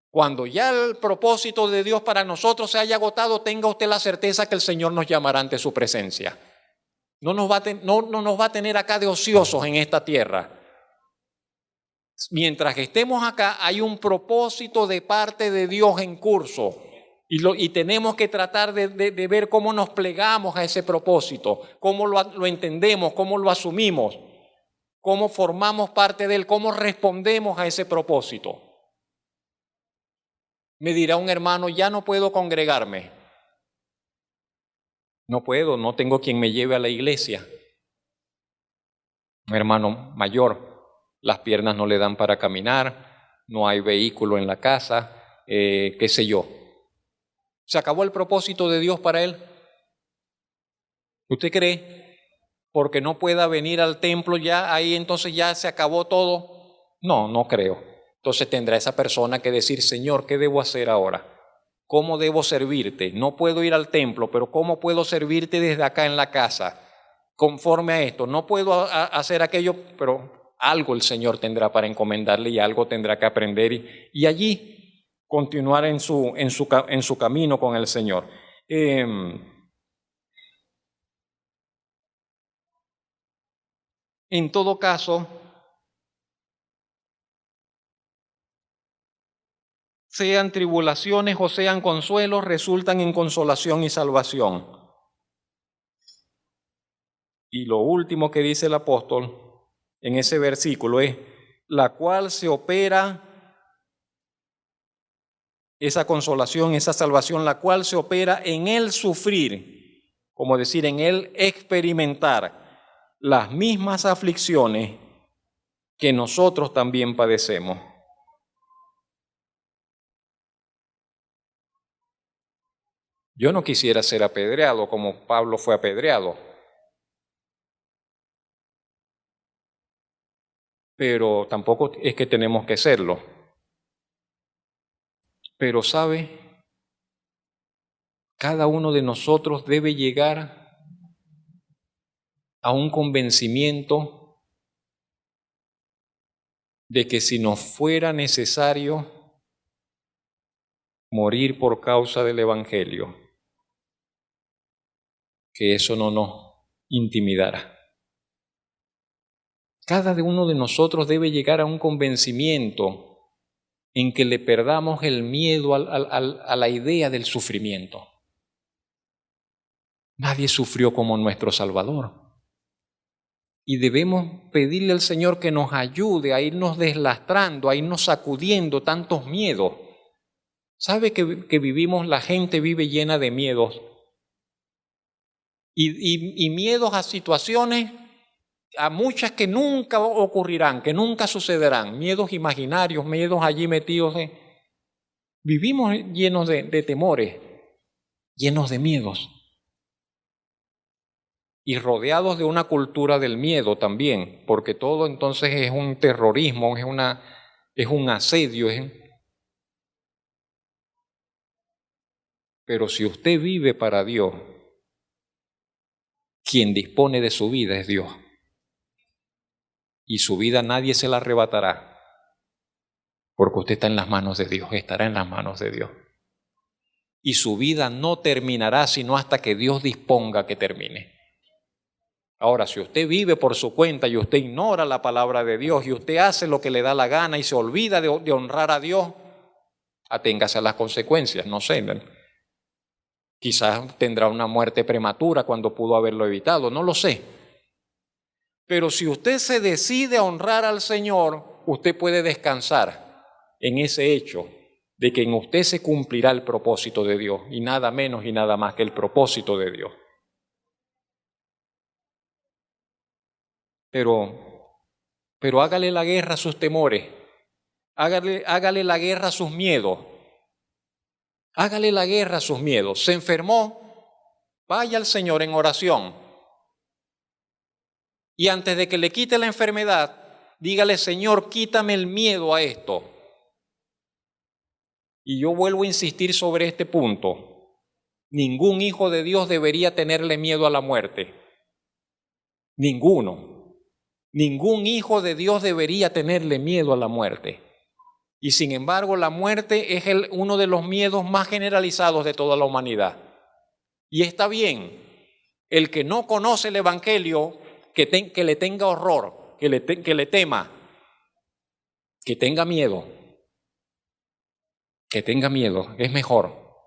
Cuando ya el propósito de Dios para nosotros se haya agotado, tenga usted la certeza que el Señor nos llamará ante su presencia. No nos va a tener acá de ociosos en esta tierra. Mientras que estemos acá, hay un propósito de parte de Dios en curso y tenemos que tratar de ver cómo nos plegamos a ese propósito, cómo lo entendemos, cómo lo asumimos, cómo formamos parte de él, cómo respondemos a ese propósito. Me dirá un hermano, ya no puedo congregarme. No puedo, no tengo quien me lleve a la iglesia. Un hermano mayor. Las piernas no le dan para caminar, no hay vehículo en la casa, qué sé yo. ¿Se acabó el propósito de Dios para él? ¿Usted cree? Porque no pueda venir al templo ya, ahí entonces ya se acabó todo. No, no creo. Entonces tendrá esa persona que decir, Señor, ¿qué debo hacer ahora? ¿Cómo debo servirte? No puedo ir al templo, pero ¿cómo puedo servirte desde acá en la casa? Conforme a esto, no puedo hacer aquello, pero algo el Señor tendrá para encomendarle y algo tendrá que aprender y allí continuar en su camino con el Señor. En todo caso, sean tribulaciones o sean consuelos, resultan en consolación y salvación. Y lo último que dice el apóstol en ese versículo es, la cual se opera, esa consolación, esa salvación, la cual se opera en el sufrir, como decir, en el experimentar las mismas aflicciones que nosotros también padecemos. Yo no quisiera ser apedreado como Pablo fue apedreado, pero tampoco es que tenemos que serlo. Pero ¿sabe? Cada uno de nosotros debe llegar a un convencimiento de que si nos fuera necesario morir por causa del Evangelio, que eso no nos intimidará. Cada uno de nosotros debe llegar a un convencimiento en que le perdamos el miedo a la idea del sufrimiento. Nadie sufrió como nuestro Salvador. Y debemos pedirle al Señor que nos ayude a irnos deslastrando, a irnos sacudiendo tantos miedos. ¿Sabe que vivimos, la gente vive llena de miedos? Y miedos a situaciones, a muchas que nunca ocurrirán, que nunca sucederán. Miedos imaginarios, miedos allí metidos. Vivimos llenos de temores, llenos de miedos. Y rodeados de una cultura del miedo también, porque todo entonces es un terrorismo, es un asedio. Pero si usted vive para Dios, quien dispone de su vida es Dios. Y su vida nadie se la arrebatará, porque usted está en las manos de Dios, estará en las manos de Dios. Y su vida no terminará sino hasta que Dios disponga que termine. Ahora, si usted vive por su cuenta y usted ignora la palabra de Dios y usted hace lo que le da la gana y se olvida de honrar a Dios, aténgase a las consecuencias, no sé. Quizás tendrá una muerte prematura cuando pudo haberlo evitado, no lo sé. Pero si usted se decide a honrar al Señor, usted puede descansar en ese hecho de que en usted se cumplirá el propósito de Dios, y nada menos y nada más que el propósito de Dios. Pero hágale la guerra a sus temores, hágale la guerra a sus miedos, hágale la guerra a sus miedos. ¿Se enfermó? Vaya al Señor en oración. Y antes de que le quite la enfermedad, dígale: Señor, quítame el miedo a esto. Y yo vuelvo a insistir sobre este punto. Ningún hijo de Dios debería tenerle miedo a la muerte. Ninguno. Ningún hijo de Dios debería tenerle miedo a la muerte. Y sin embargo, la muerte es uno de los miedos más generalizados de toda la humanidad. Y está bien, el que no conoce el Evangelio, que le tenga horror, que le tema, que tenga miedo, es mejor.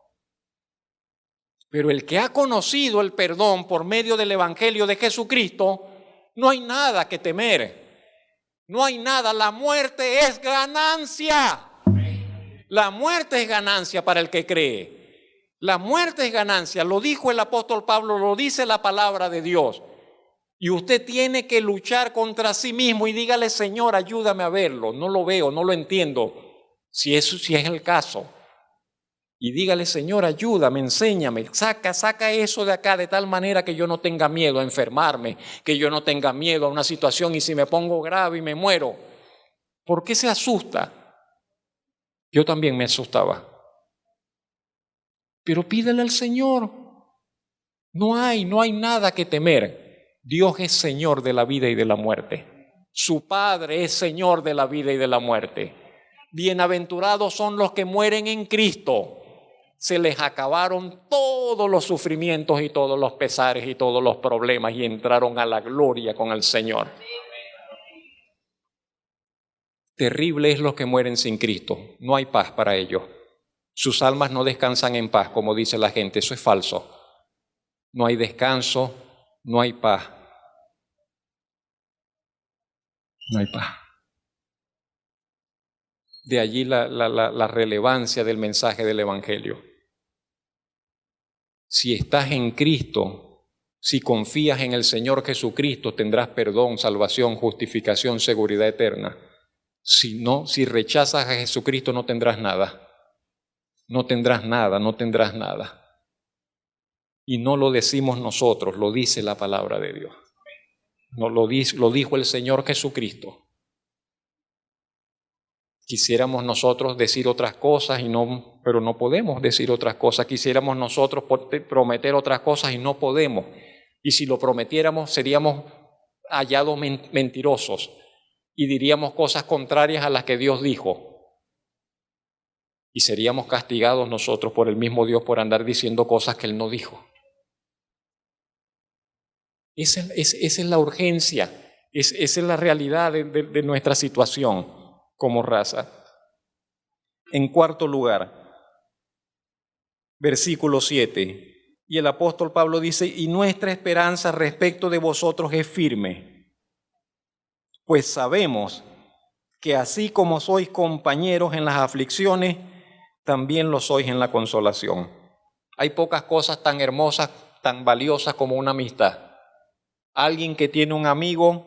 Pero el que ha conocido el perdón por medio del Evangelio de Jesucristo, no hay nada que temer. No hay nada. La muerte es ganancia. La muerte es ganancia para el que cree. La muerte es ganancia. Lo dijo el apóstol Pablo, lo dice la palabra de Dios. Y usted tiene que luchar contra sí mismo y dígale: Señor, ayúdame a verlo. No lo veo, no lo entiendo. Si es el caso. Y dígale: Señor, ayúdame, enséñame, saca eso de acá de tal manera que yo no tenga miedo a enfermarme, que yo no tenga miedo a una situación y si me pongo grave y me muero. ¿Por qué se asusta? Yo también me asustaba. Pero pídele al Señor. No hay nada que temer. Dios es Señor de la vida y de la muerte. Su Padre es Señor de la vida y de la muerte. Bienaventurados son los que mueren en Cristo. Se les acabaron todos los sufrimientos y todos los pesares y todos los problemas y entraron a la gloria con el Señor. Terrible es los que mueren sin Cristo. No hay paz para ellos. Sus almas no descansan en paz, como dice la gente. Eso es falso. No hay descanso, no hay paz. No hay paz. De allí la relevancia del mensaje del Evangelio. Si estás en Cristo, si confías en el Señor Jesucristo, tendrás perdón, salvación, justificación, seguridad eterna. Si rechazas a Jesucristo, no tendrás nada. No tendrás nada, no tendrás nada. Y no lo decimos nosotros, lo dice la palabra de Dios. No, lo dijo el Señor Jesucristo. Quisiéramos nosotros decir otras cosas, pero no podemos decir otras cosas. Quisiéramos nosotros prometer otras cosas y no podemos. Y si lo prometiéramos, seríamos hallados mentirosos y diríamos cosas contrarias a las que Dios dijo. Y seríamos castigados nosotros por el mismo Dios por andar diciendo cosas que Él no dijo. Esa es la urgencia, esa es la realidad de nuestra situación como raza. En cuarto lugar, versículo 7. Y el apóstol Pablo dice, y nuestra esperanza respecto de vosotros es firme, pues sabemos que así como sois compañeros en las aflicciones, también lo sois en la consolación. Hay pocas cosas tan hermosas, tan valiosas como una amistad. Alguien que tiene un amigo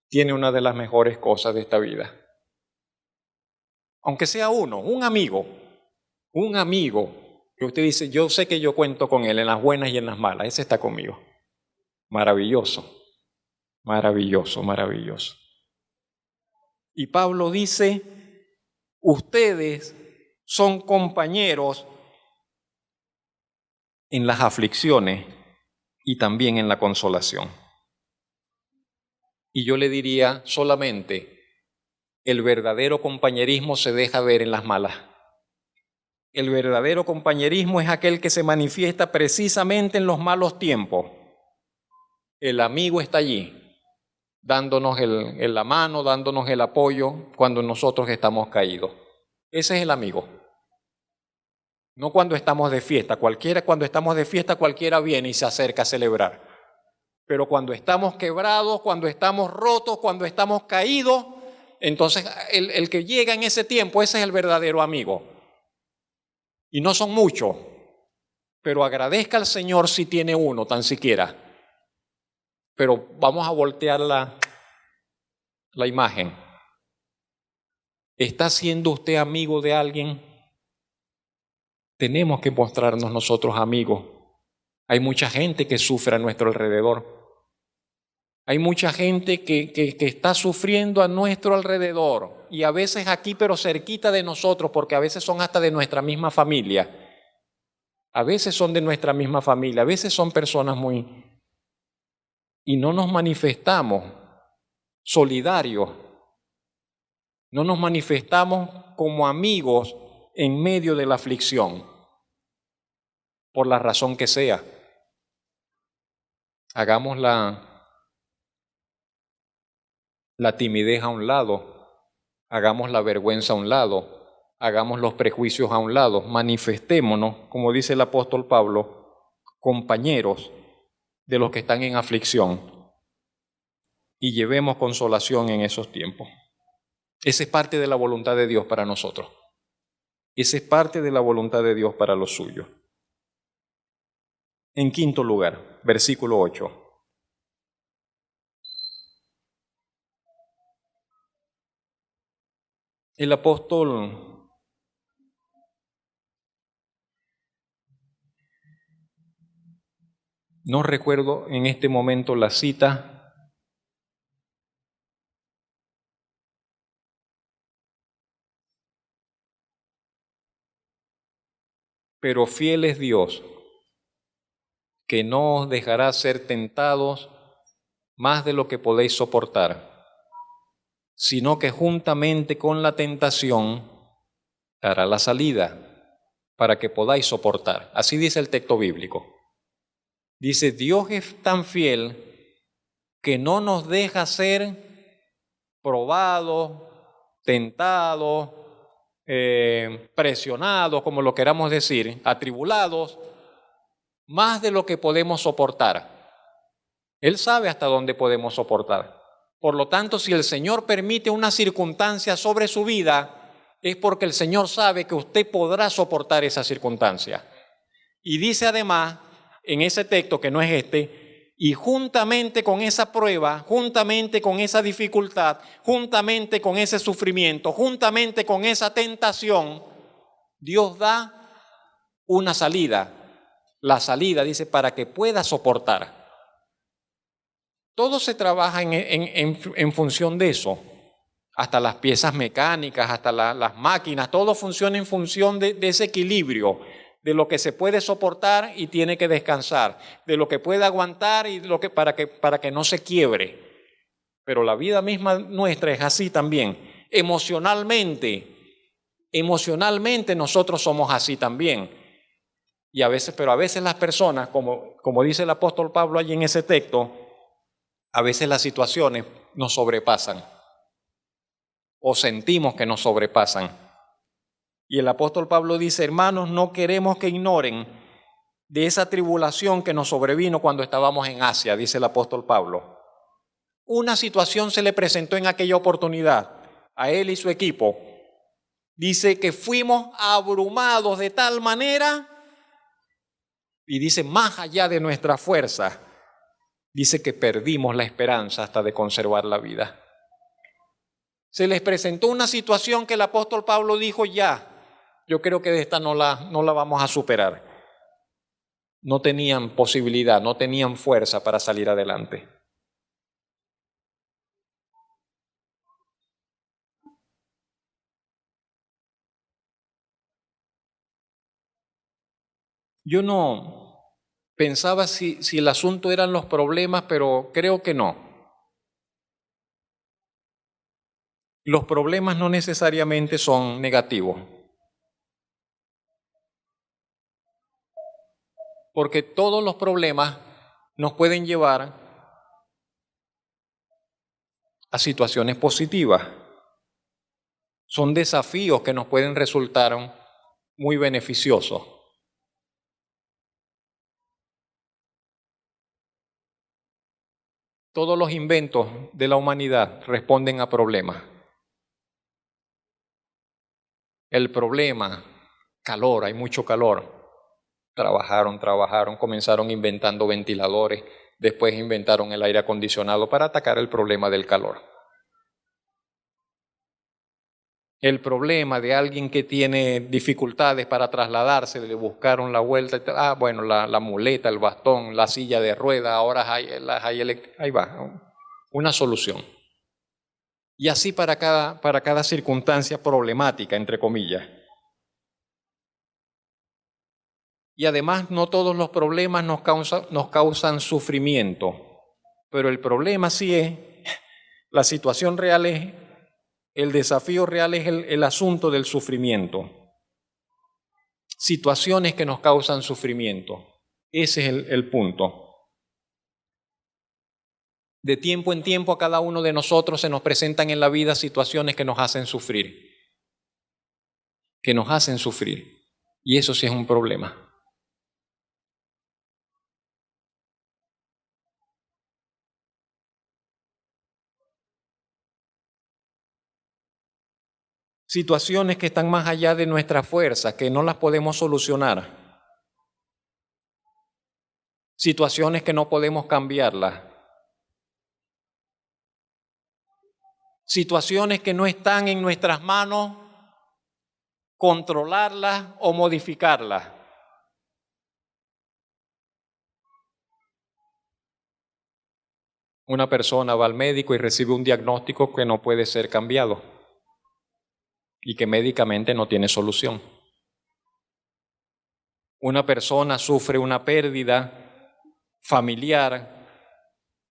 tiene una de las mejores cosas de esta vida. Aunque sea uno, un amigo que usted dice, yo sé que yo cuento con él en las buenas y en las malas, ese está conmigo. Maravilloso, maravilloso, maravilloso. Y Pablo dice, ustedes son compañeros en las aflicciones y también en la consolación. Y yo le diría solamente, el verdadero compañerismo se deja ver en las malas. El verdadero compañerismo es aquel que se manifiesta precisamente en los malos tiempos. El amigo está allí, dándonos la mano, dándonos el apoyo cuando nosotros estamos caídos. Ese es el amigo. No cuando estamos de fiesta. Cuando estamos de fiesta, cualquiera viene y se acerca a celebrar. Pero cuando estamos quebrados, cuando estamos rotos, cuando estamos caídos, entonces el que llega en ese tiempo, ese es el verdadero amigo. Y no son muchos, pero agradezca al Señor si tiene uno, tan siquiera. Pero vamos a voltear la imagen. ¿Está siendo usted amigo de alguien? Tenemos que mostrarnos nosotros amigos. Hay mucha gente que sufre a nuestro alrededor. Hay mucha gente que está sufriendo a nuestro alrededor. Y a veces aquí, pero cerquita de nosotros, porque a veces son hasta de nuestra misma familia. A veces son de nuestra misma familia, a veces son personas y no nos manifestamos solidarios, no nos manifestamos como amigos en medio de la aflicción, por la razón que sea. Hagamos la timidez a un lado, hagamos la vergüenza a un lado, hagamos los prejuicios a un lado, manifestémonos, como dice el apóstol Pablo, compañeros de los que están en aflicción y llevemos consolación en esos tiempos. Esa es parte de la voluntad de Dios para nosotros. Esa es parte de la voluntad de Dios para los suyos. En quinto lugar, versículo 8. El apóstol no recuerdo en este momento la cita, pero fiel es Dios, que no os dejará ser tentados más de lo que podéis soportar, sino que juntamente con la tentación dará la salida para que podáis soportar. Así dice el texto bíblico. Dice, Dios es tan fiel que no nos deja ser probados, tentados, presionados, como lo queramos decir, atribulados, más de lo que podemos soportar. Él sabe hasta dónde podemos soportar. Por lo tanto, si el Señor permite una circunstancia sobre su vida, es porque el Señor sabe que usted podrá soportar esa circunstancia. Y dice además, en ese texto que no es este, y juntamente con esa prueba, juntamente con esa dificultad, juntamente con ese sufrimiento, juntamente con esa tentación, Dios da una salida. La salida, dice, para que pueda soportar. Todo se trabaja en función de eso. Hasta las piezas mecánicas, hasta las máquinas, todo funciona en función de ese equilibrio, de lo que se puede soportar y tiene que descansar, de lo que puede aguantar y para que no se quiebre. Pero la vida misma nuestra es así también. Emocionalmente nosotros somos así también. Pero a veces las personas, como dice el apóstol Pablo allí en ese texto, a veces las situaciones nos sobrepasan. o sentimos que nos sobrepasan. Y el apóstol Pablo dice, hermanos, no queremos que ignoren de esa tribulación que nos sobrevino cuando estábamos en Asia, dice el apóstol Pablo. Una situación se le presentó en aquella oportunidad a él y su equipo. Dice que fuimos abrumados de tal manera, y dice más allá de nuestra fuerza, dice que perdimos la esperanza hasta de conservar la vida. Se les presentó una situación que el apóstol Pablo dijo, ya, yo creo que de esta no la vamos a superar. No tenían posibilidad, no tenían fuerza para salir adelante. Yo no pensaba si el asunto eran los problemas, pero creo que no. Los problemas no necesariamente son negativos, porque todos los problemas nos pueden llevar a situaciones positivas. Son desafíos que nos pueden resultar muy beneficiosos. Todos los inventos de la humanidad responden a problemas. El problema, calor, hay mucho calor. Trabajaron, comenzaron inventando ventiladores, después inventaron el aire acondicionado para atacar el problema del calor. El problema de alguien que tiene dificultades para trasladarse, le buscaron la vuelta, bueno, la muleta, el bastón, la silla de ruedas, ahora ahí va, una solución. Y así para cada circunstancia problemática, entre comillas. Y además no todos los problemas nos causan sufrimiento, pero el problema sí es, la situación real es, el desafío real es el asunto del sufrimiento. Situaciones que nos causan sufrimiento, ese es el punto. De tiempo en tiempo a cada uno de nosotros se nos presentan en la vida situaciones que nos hacen sufrir. Y eso sí es un problema. Situaciones que están más allá de nuestra fuerza, que no las podemos solucionar. Situaciones que no podemos cambiarlas. Situaciones que no están en nuestras manos controlarlas o modificarlas. Una persona va al médico y recibe un diagnóstico que no puede ser cambiado y que médicamente no tiene solución. Una persona sufre una pérdida familiar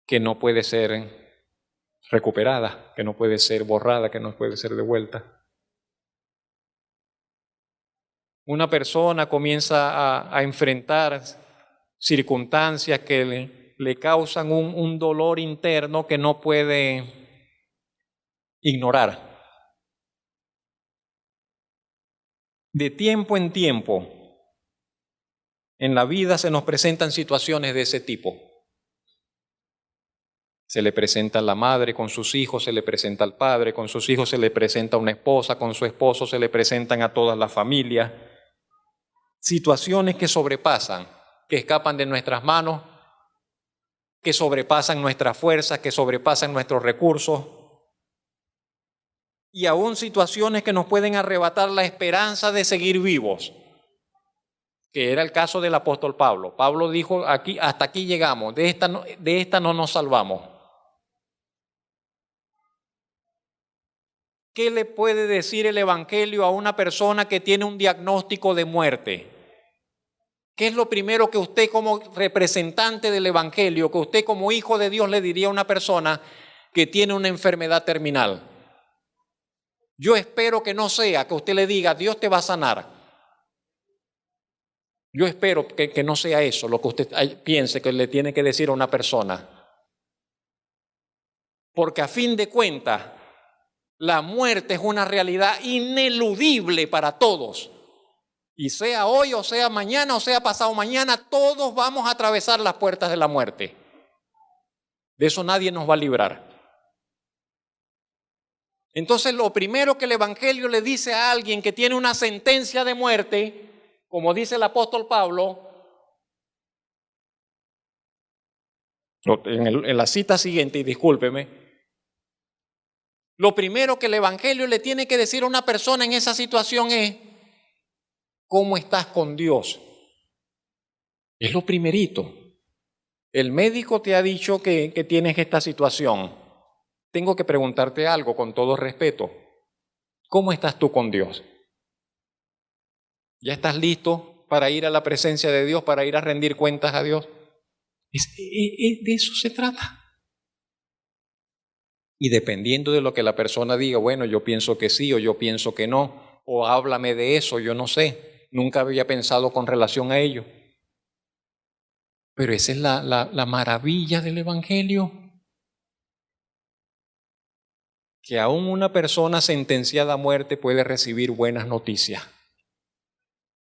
que no puede ser recuperada, que no puede ser borrada, que no puede ser devuelta. Una persona comienza a enfrentar circunstancias que le causan un dolor interno que no puede ignorar. De tiempo en tiempo, en la vida se nos presentan situaciones de ese tipo. Se le presenta a la madre con sus hijos, se le presenta al padre con sus hijos, se le presenta a una esposa con su esposo, se le presentan a todas las familias. Situaciones que sobrepasan, que escapan de nuestras manos, que sobrepasan nuestras fuerzas, que sobrepasan nuestros recursos. Y aún situaciones que nos pueden arrebatar la esperanza de seguir vivos, que era el caso del apóstol Pablo. Pablo dijo, hasta aquí llegamos, de esta no nos salvamos. ¿Qué le puede decir el Evangelio a una persona que tiene un diagnóstico de muerte? ¿Qué es lo primero que usted como representante del Evangelio, que usted como hijo de Dios le diría a una persona que tiene una enfermedad terminal? Yo espero que no sea que usted le diga, Dios te va a sanar. Yo espero que no sea eso lo que usted piense que le tiene que decir a una persona. Porque a fin de cuentas, La muerte es una realidad ineludible para todos. Y sea hoy, o sea mañana, o sea pasado mañana, todos vamos a atravesar las puertas de la muerte. De eso nadie nos va a librar. Entonces, lo primero que el Evangelio le dice a alguien que tiene una sentencia de muerte, como dice el apóstol Pablo, en la cita siguiente, y discúlpeme, lo primero que el Evangelio le tiene que decir a una persona en esa situación es: ¿cómo estás con Dios? Es lo primerito. El médico te ha dicho que tienes esta situación. Tengo que preguntarte algo con todo respeto. ¿Cómo estás tú con Dios? ¿Ya estás listo para ir a la presencia de Dios, para ir a rendir cuentas a Dios? De eso se trata. Y dependiendo de lo que la persona diga, bueno, yo pienso que sí o yo pienso que no, o háblame de eso, yo no sé, nunca había pensado con relación a ello. Pero esa es la maravilla del Evangelio. Que aún una persona sentenciada a muerte puede recibir buenas noticias.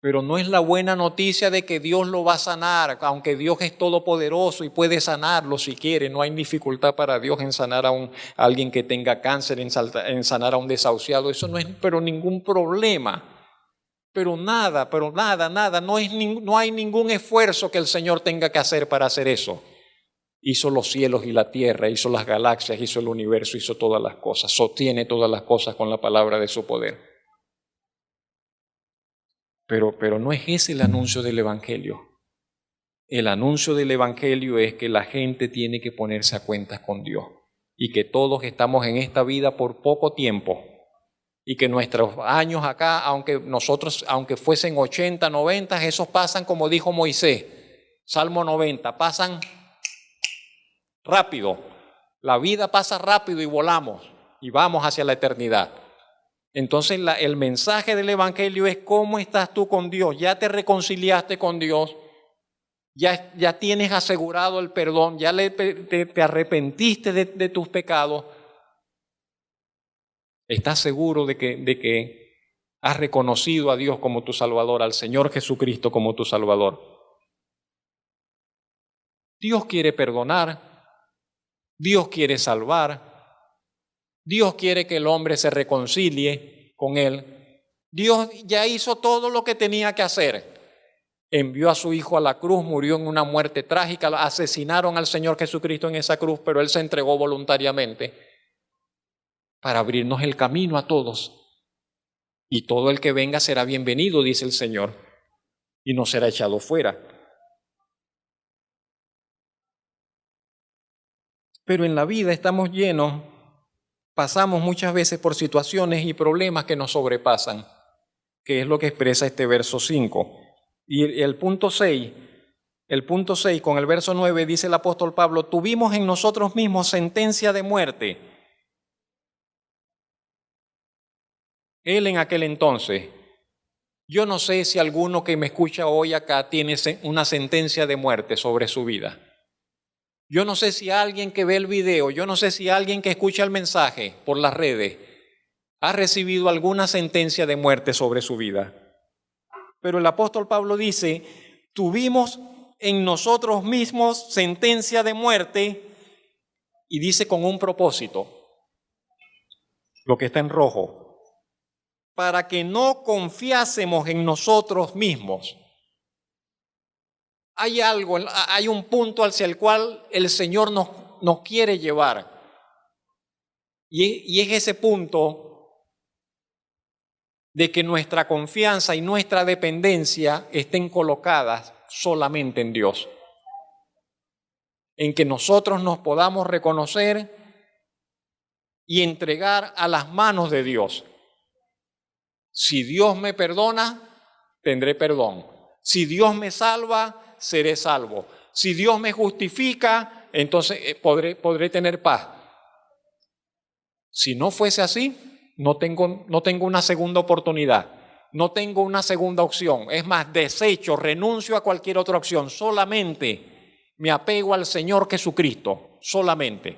Pero no es la buena noticia de que Dios lo va a sanar, aunque Dios es todopoderoso y puede sanarlo si quiere. No hay dificultad para Dios en sanar a alguien que tenga cáncer, en sanar a un desahuciado. Eso no es pero ningún problema. Pero nada, no hay ningún esfuerzo que el Señor tenga que hacer para hacer eso. Hizo los cielos y la tierra, hizo las galaxias, hizo el universo, hizo todas las cosas, sostiene todas las cosas con la palabra de su poder. Pero no es ese el anuncio del Evangelio. El anuncio del Evangelio es que la gente tiene que ponerse a cuentas con Dios y que todos estamos en esta vida por poco tiempo y que nuestros años acá, aunque fuesen 80, 90, esos pasan como dijo Moisés, Salmo 90, pasan rápido. La vida pasa rápido y volamos y vamos hacia la eternidad. Entonces el mensaje del Evangelio es: ¿cómo estás tú con Dios? ¿Ya te reconciliaste con Dios? ¿Ya tienes asegurado el perdón? ¿Ya te arrepentiste de tus pecados? ¿Estás seguro de que has reconocido a Dios como tu Salvador, al Señor Jesucristo como tu Salvador? Dios quiere perdonar, Dios quiere salvar, Dios quiere que el hombre se reconcilie con Él. Dios ya hizo todo lo que tenía que hacer. Envió a su Hijo a la cruz, murió en una muerte trágica, asesinaron al Señor Jesucristo en esa cruz, pero Él se entregó voluntariamente para abrirnos el camino a todos. Y todo el que venga será bienvenido, dice el Señor, y no será echado fuera. Pero en la vida estamos llenos, pasamos muchas veces por situaciones y problemas que nos sobrepasan, que es lo que expresa este verso 5. Y el punto 6 con el verso 9 dice el apóstol Pablo: tuvimos en nosotros mismos sentencia de muerte. Él en aquel entonces. Yo no sé si alguno que me escucha hoy acá tiene una sentencia de muerte sobre su vida. Yo no sé si alguien que ve el video, yo no sé si alguien que escucha el mensaje por las redes ha recibido alguna sentencia de muerte sobre su vida. Pero el apóstol Pablo dice: tuvimos en nosotros mismos sentencia de muerte, y dice con un propósito, lo que está en rojo, para que no confiásemos en nosotros mismos. Hay un punto hacia el cual el Señor nos quiere llevar. Y es ese punto de que nuestra confianza y nuestra dependencia estén colocadas solamente en Dios. En que nosotros nos podamos reconocer y entregar a las manos de Dios. Si Dios me perdona, tendré perdón. Si Dios me salva, seré salvo. Si Dios me justifica, entonces podré tener paz. Si no fuese así, no tengo una segunda oportunidad, no tengo una segunda opción. Es más, desecho, renuncio a cualquier otra opción. Solamente me apego al Señor Jesucristo, solamente.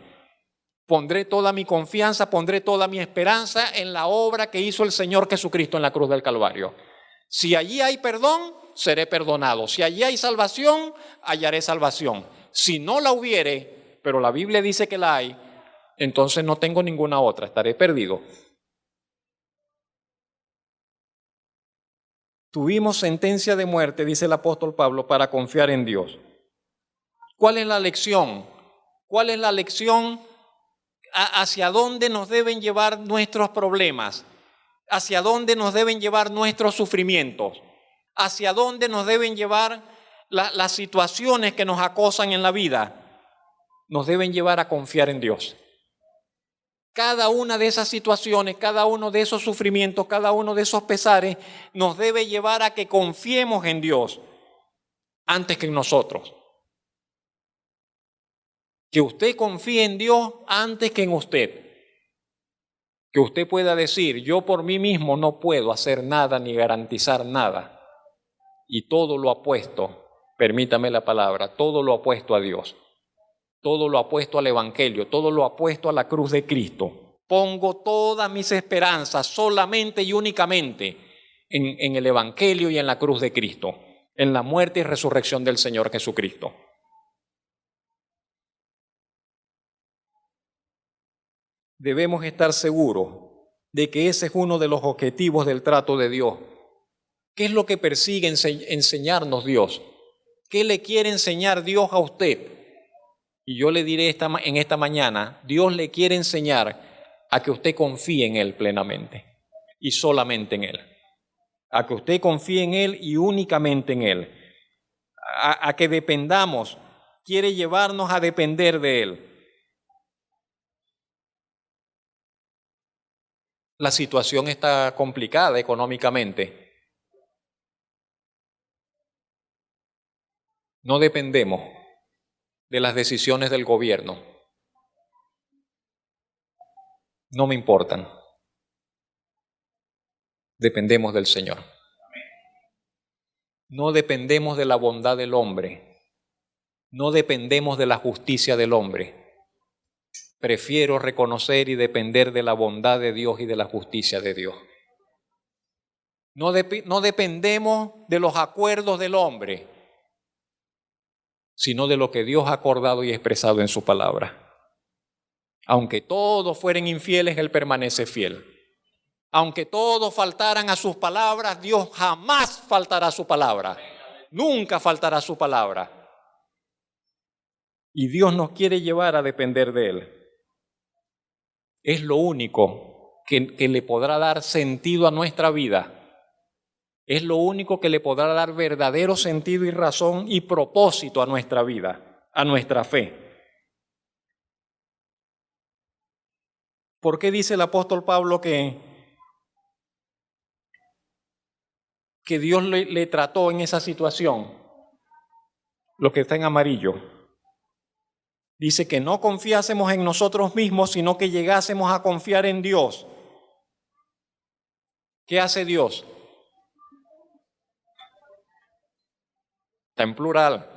Pondré toda mi confianza, pondré toda mi esperanza en la obra que hizo el Señor Jesucristo en la cruz del Calvario. Si allí hay perdón, seré perdonado. Si allí hay salvación, hallaré salvación. Si no la hubiere, pero la Biblia dice que la hay, entonces no tengo ninguna otra, estaré perdido. Tuvimos sentencia de muerte, dice el apóstol Pablo, para confiar en Dios. ¿Cuál es la lección? ¿Cuál es la lección? ¿Hacia dónde nos deben llevar nuestros problemas? ¿Hacia dónde nos deben llevar nuestros sufrimientos? ¿Hacia dónde nos deben llevar las situaciones que nos acosan en la vida? Nos deben llevar a confiar en Dios. Cada una de esas situaciones, cada uno de esos sufrimientos, cada uno de esos pesares nos debe llevar a que confiemos en Dios antes que en nosotros. Que usted confíe en Dios antes que en usted. Que usted pueda decir, yo por mí mismo no puedo hacer nada ni garantizar nada. Y todo lo apuesto, permítame la palabra, todo lo apuesto a Dios. Todo lo apuesto al Evangelio, todo lo apuesto a la cruz de Cristo. Pongo todas mis esperanzas solamente y únicamente en el Evangelio y en la cruz de Cristo, en la muerte y resurrección del Señor Jesucristo. Debemos estar seguros de que ese es uno de los objetivos del trato de Dios. ¿Qué es lo que persigue enseñarnos Dios? ¿Qué le quiere enseñar Dios a usted? Y yo le diré en esta mañana, Dios le quiere enseñar a que usted confíe en Él plenamente y solamente en Él. A que usted confíe en Él y únicamente en Él. A que dependamos, quiere llevarnos a depender de Él. La situación está complicada económicamente. No dependemos de las decisiones del gobierno. No me importan. Dependemos del Señor. No dependemos de la bondad del hombre. No dependemos de la justicia del hombre. Prefiero reconocer y depender de la bondad de Dios y de la justicia de Dios. No dependemos de los acuerdos del hombre, sino de lo que Dios ha acordado y expresado en su palabra. Aunque todos fueren infieles, Él permanece fiel. Aunque todos faltaran a sus palabras, Dios jamás faltará a su palabra. Nunca faltará a su palabra. Y Dios nos quiere llevar a depender de Él. Es lo único que le podrá dar sentido a nuestra vida. Es lo único que le podrá dar verdadero sentido y razón y propósito a nuestra vida, a nuestra fe. ¿Por qué dice el apóstol Pablo que Dios le trató en esa situación? Lo que está en amarillo. Dice que no confiásemos en nosotros mismos, sino que llegásemos a confiar en Dios. ¿Qué hace Dios? Está en plural.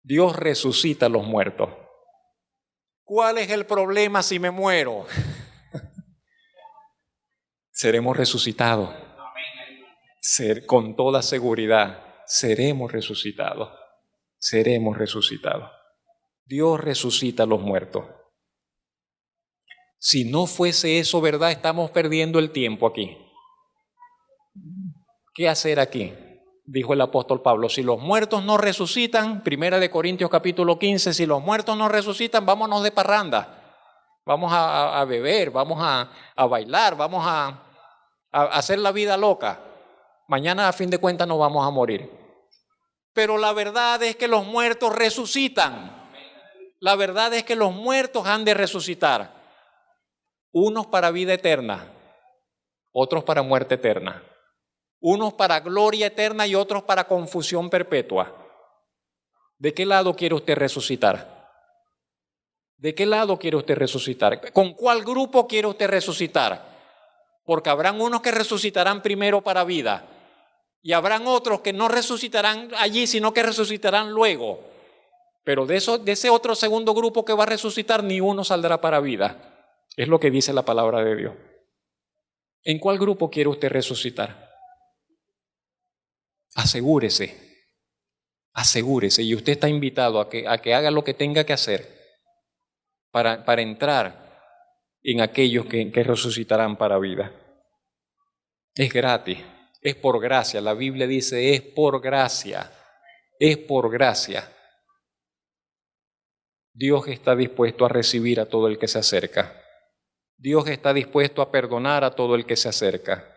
Dios resucita a los muertos. ¿Cuál es el problema si me muero? Seremos resucitados. Con toda seguridad, seremos resucitados. Seremos resucitados. Dios resucita a los muertos. Si no fuese eso verdad, estamos perdiendo el tiempo aquí. ¿Qué hacer aquí? Dijo el apóstol Pablo, si los muertos no resucitan, 1 Corintios capítulo 15, si los muertos no resucitan, vámonos de parranda. Vamos a beber, vamos a bailar, vamos a hacer la vida loca. Mañana a fin de cuentas nos vamos a morir. Pero la verdad es que los muertos resucitan. La verdad es que los muertos han de resucitar. Unos para vida eterna, otros para muerte eterna. Unos para gloria eterna y otros para confusión perpetua. ¿De qué lado quiere usted resucitar? ¿De qué lado quiere usted resucitar? ¿Con cuál grupo quiere usted resucitar? Porque habrán unos que resucitarán primero para vida y habrán otros que no resucitarán allí, sino que resucitarán luego. Pero de ese otro segundo grupo que va a resucitar, ni uno saldrá para vida. Es lo que dice la palabra de Dios. ¿En cuál grupo quiere usted resucitar? Asegúrese, asegúrese. Y usted está invitado a que haga lo que tenga que hacer para entrar en aquellos que resucitarán para vida. Es gratis, es por gracia. La Biblia dice, es por gracia, es por gracia. Dios está dispuesto a recibir a todo el que se acerca. Dios está dispuesto a perdonar a todo el que se acerca.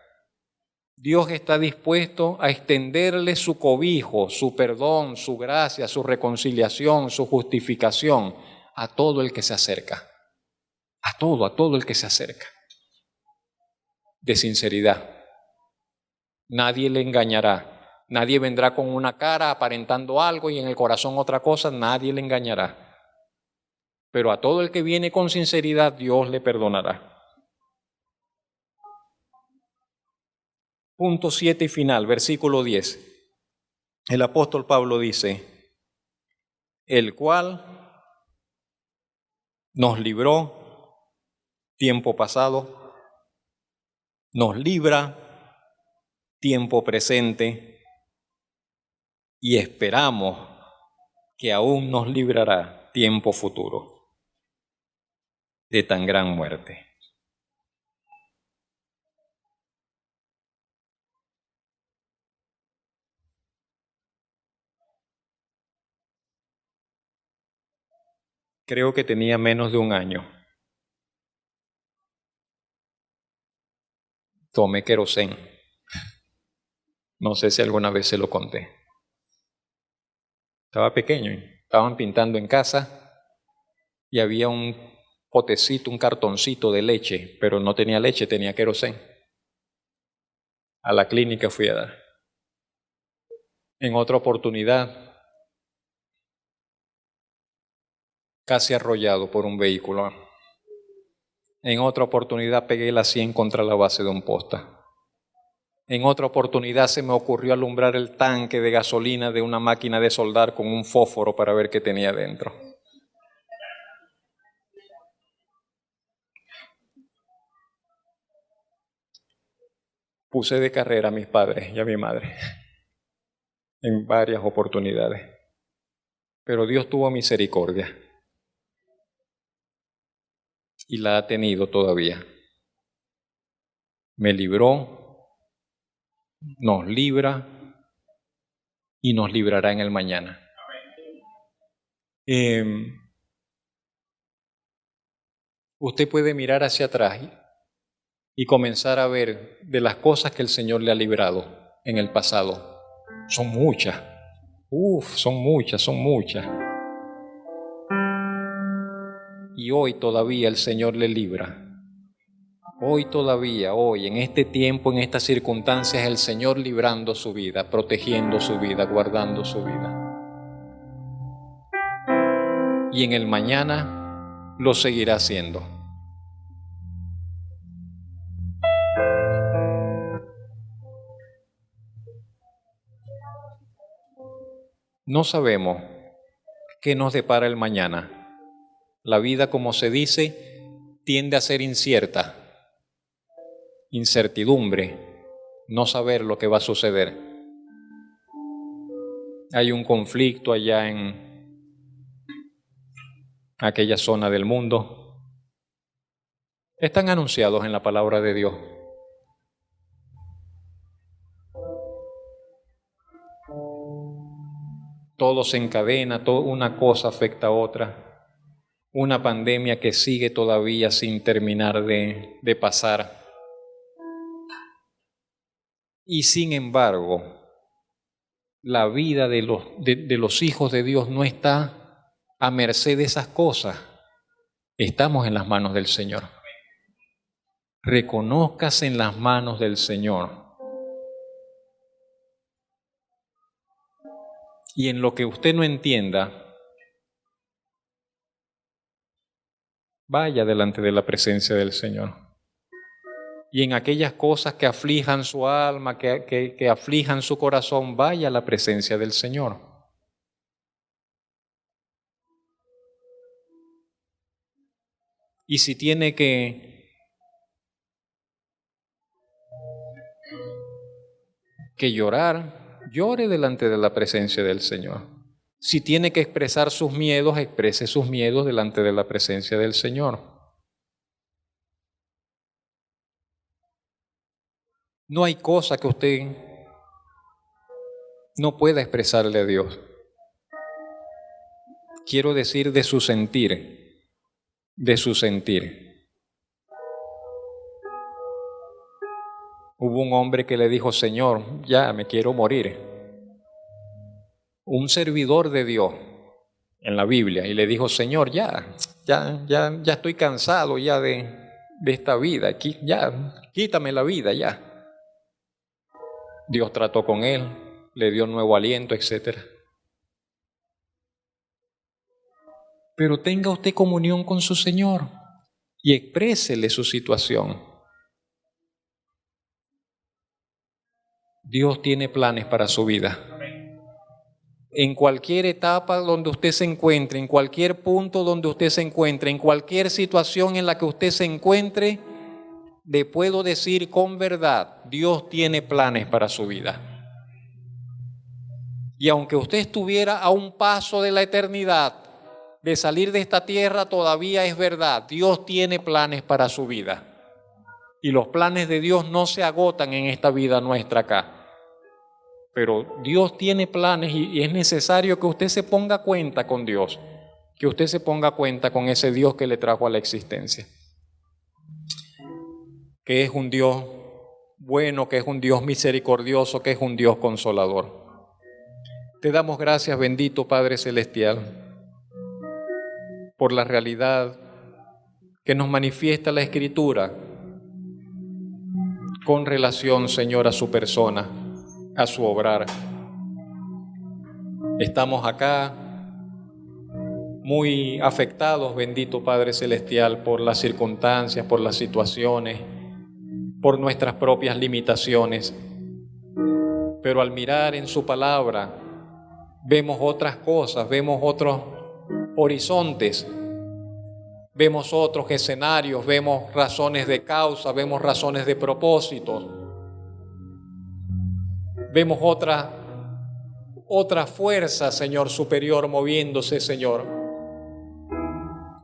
Dios está dispuesto a extenderle su cobijo, su perdón, su gracia, su reconciliación, su justificación a todo el que se acerca. A todo el que se acerca. De sinceridad. Nadie le engañará. Nadie vendrá con una cara aparentando algo y en el corazón otra cosa. Nadie le engañará. Pero a todo el que viene con sinceridad, Dios le perdonará. Punto 7 y final, versículo 10. El apóstol Pablo dice, el cual nos libró tiempo pasado, nos libra tiempo presente y esperamos que aún nos librará tiempo futuro de tan gran muerte. Creo que tenía menos de un año. Tomé querosén. No sé si alguna vez se lo conté. Estaba pequeño, estaban pintando en casa y había un potecito, un cartoncito de leche, pero no tenía leche, tenía querosén. A la clínica fui a dar. En otra oportunidad, casi arrollado por un vehículo. En otra oportunidad pegué la 100 contra la base de un poste. En otra oportunidad se me ocurrió alumbrar el tanque de gasolina de una máquina de soldar con un fósforo para ver qué tenía dentro. Puse de carrera a mis padres y a mi madre en varias oportunidades. Pero Dios tuvo misericordia y la ha tenido todavía. Me libró, nos libra y nos librará en el mañana. Usted puede mirar hacia atrás y comenzar a ver de las cosas que el Señor le ha librado en el pasado. Son muchas. Son muchas. Y hoy todavía el Señor le libra. Hoy todavía, en este tiempo, en estas circunstancias, el Señor librando su vida, protegiendo su vida, guardando su vida. Y en el mañana lo seguirá haciendo. No sabemos qué nos depara el mañana. La vida, como se dice, tiende a ser incierta. Incertidumbre, no saber lo que va a suceder. Hay un conflicto allá en aquella zona del mundo. Están anunciados en la palabra de Dios. Todo se encadena, una cosa afecta a otra. Una pandemia que sigue todavía sin terminar de pasar. Y sin embargo, la vida de los hijos de Dios no está a merced de esas cosas. Estamos en las manos del Señor. Reconózcase en las manos del Señor. Y en lo que usted no entienda, vaya delante de la presencia del Señor. Y en aquellas cosas que aflijan su alma, que aflijan su corazón, vaya a la presencia del Señor. Y si tiene que llorar, llore delante de la presencia del Señor. Si tiene que expresar sus miedos, exprese sus miedos delante de la presencia del Señor. No hay cosa que usted no pueda expresarle a Dios. Quiero decir de su sentir, de su sentir. Hubo un hombre que le dijo: Señor, ya me quiero morir. Un servidor de Dios en la Biblia, y le dijo: Señor, ya estoy cansado ya de esta vida, ya, quítame la vida ya. Dios trató con él, le dio nuevo aliento, etc. Pero tenga usted comunión con su Señor y exprésele su situación. Dios tiene planes para su vida. En cualquier etapa donde usted se encuentre, en cualquier punto donde usted se encuentre, en cualquier situación en la que usted se encuentre, le puedo decir con verdad, Dios tiene planes para su vida. Y aunque usted estuviera a un paso de la eternidad, de salir de esta tierra, todavía es verdad, Dios tiene planes para su vida. Y los planes de Dios no se agotan en esta vida nuestra acá. Pero Dios tiene planes y es necesario que usted se ponga cuenta con Dios, que usted se ponga cuenta con ese Dios que le trajo a la existencia. Que es un Dios bueno, que es un Dios misericordioso, que es un Dios consolador. Te damos gracias, bendito Padre Celestial, por la realidad que nos manifiesta la Escritura con relación, Señor, a su persona, a su obrar. Estamos acá muy afectados, bendito Padre Celestial, por las circunstancias, por las situaciones, por nuestras propias limitaciones. Pero al mirar en su palabra, vemos otras cosas, vemos otros horizontes, vemos otros escenarios, vemos razones de causa, vemos razones de propósito, vemos otra fuerza, Señor, superior moviéndose, Señor,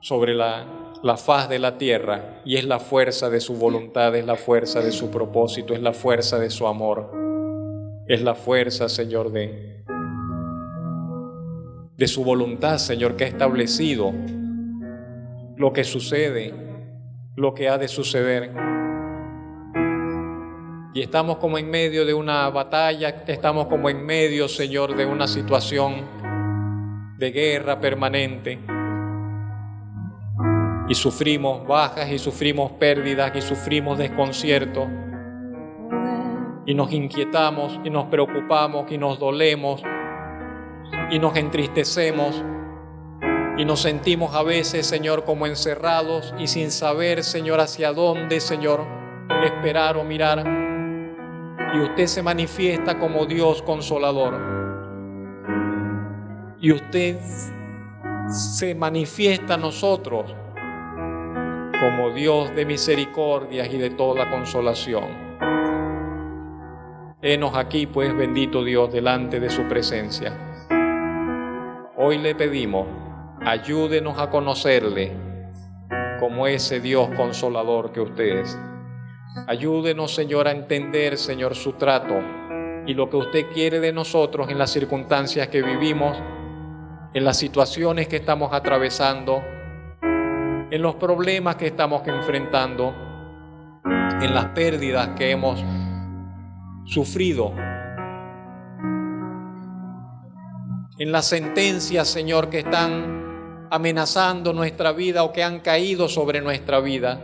sobre la faz de la tierra, y es la fuerza de su voluntad, es la fuerza de su propósito, es la fuerza de su amor, es la fuerza, Señor, de su voluntad, Señor, que ha establecido lo que sucede, lo que ha de suceder. Y estamos como en medio de una batalla, estamos como en medio, Señor, de una situación de guerra permanente. Y sufrimos bajas, y sufrimos pérdidas, y sufrimos desconcierto. Y nos inquietamos, y nos preocupamos, y nos dolemos, y nos entristecemos, y nos sentimos a veces, Señor, como encerrados y sin saber, Señor, hacia dónde, Señor, esperar o mirar. Y usted se manifiesta como Dios consolador. Y usted se manifiesta a nosotros como Dios de misericordias y de toda consolación. Henos aquí, pues, bendito Dios, delante de su presencia. Hoy le pedimos, ayúdenos a conocerle como ese Dios consolador que usted es. Ayúdenos, Señor, a entender, Señor, su trato y lo que usted quiere de nosotros en las circunstancias que vivimos, en las situaciones que estamos atravesando, en los problemas que estamos enfrentando, en las pérdidas que hemos sufrido, en las sentencias, Señor, que están amenazando nuestra vida o que han caído sobre nuestra vida.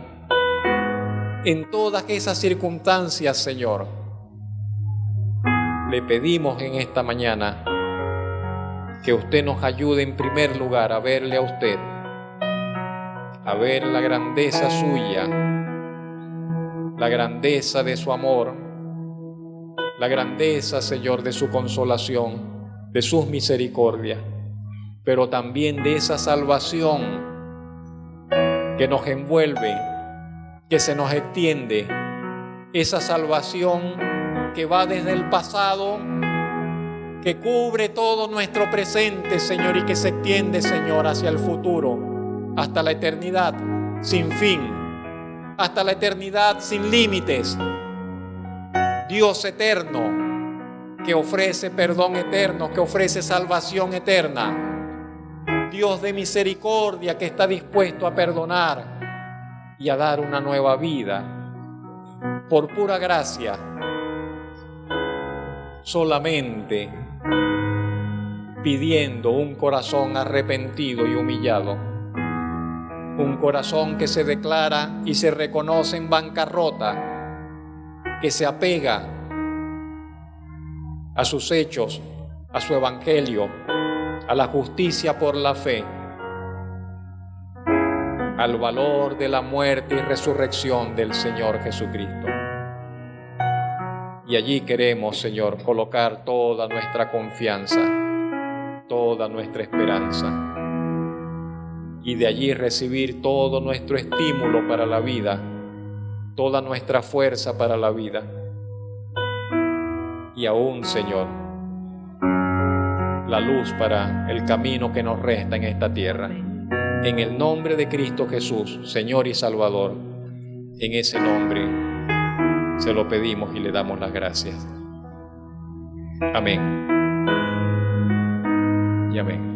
En todas esas circunstancias, Señor, le pedimos en esta mañana que usted nos ayude en primer lugar a verle a usted, a ver la grandeza suya, la grandeza de su amor, la grandeza, Señor, de su consolación, de sus misericordias, pero también de esa salvación que nos envuelve, que se nos extiende, esa salvación que va desde el pasado, que cubre todo nuestro presente, Señor, y que se extiende, Señor, hacia el futuro, hasta la eternidad sin fin, hasta la eternidad sin límites. Dios eterno, que ofrece perdón eterno, que ofrece salvación eterna. Dios de misericordia, que está dispuesto a perdonar y a dar una nueva vida por pura gracia, solamente pidiendo un corazón arrepentido y humillado, un corazón que se declara y se reconoce en bancarrota, que se apega a sus hechos, a su evangelio, a la justicia por la fe, al valor de la muerte y resurrección del Señor Jesucristo. Y allí queremos, Señor, colocar toda nuestra confianza, toda nuestra esperanza, y de allí recibir todo nuestro estímulo para la vida, toda nuestra fuerza para la vida. Y aún, Señor, la luz para el camino que nos resta en esta tierra. En el nombre de Cristo Jesús, Señor y Salvador, en ese nombre se lo pedimos y le damos las gracias. Amén. Y amén.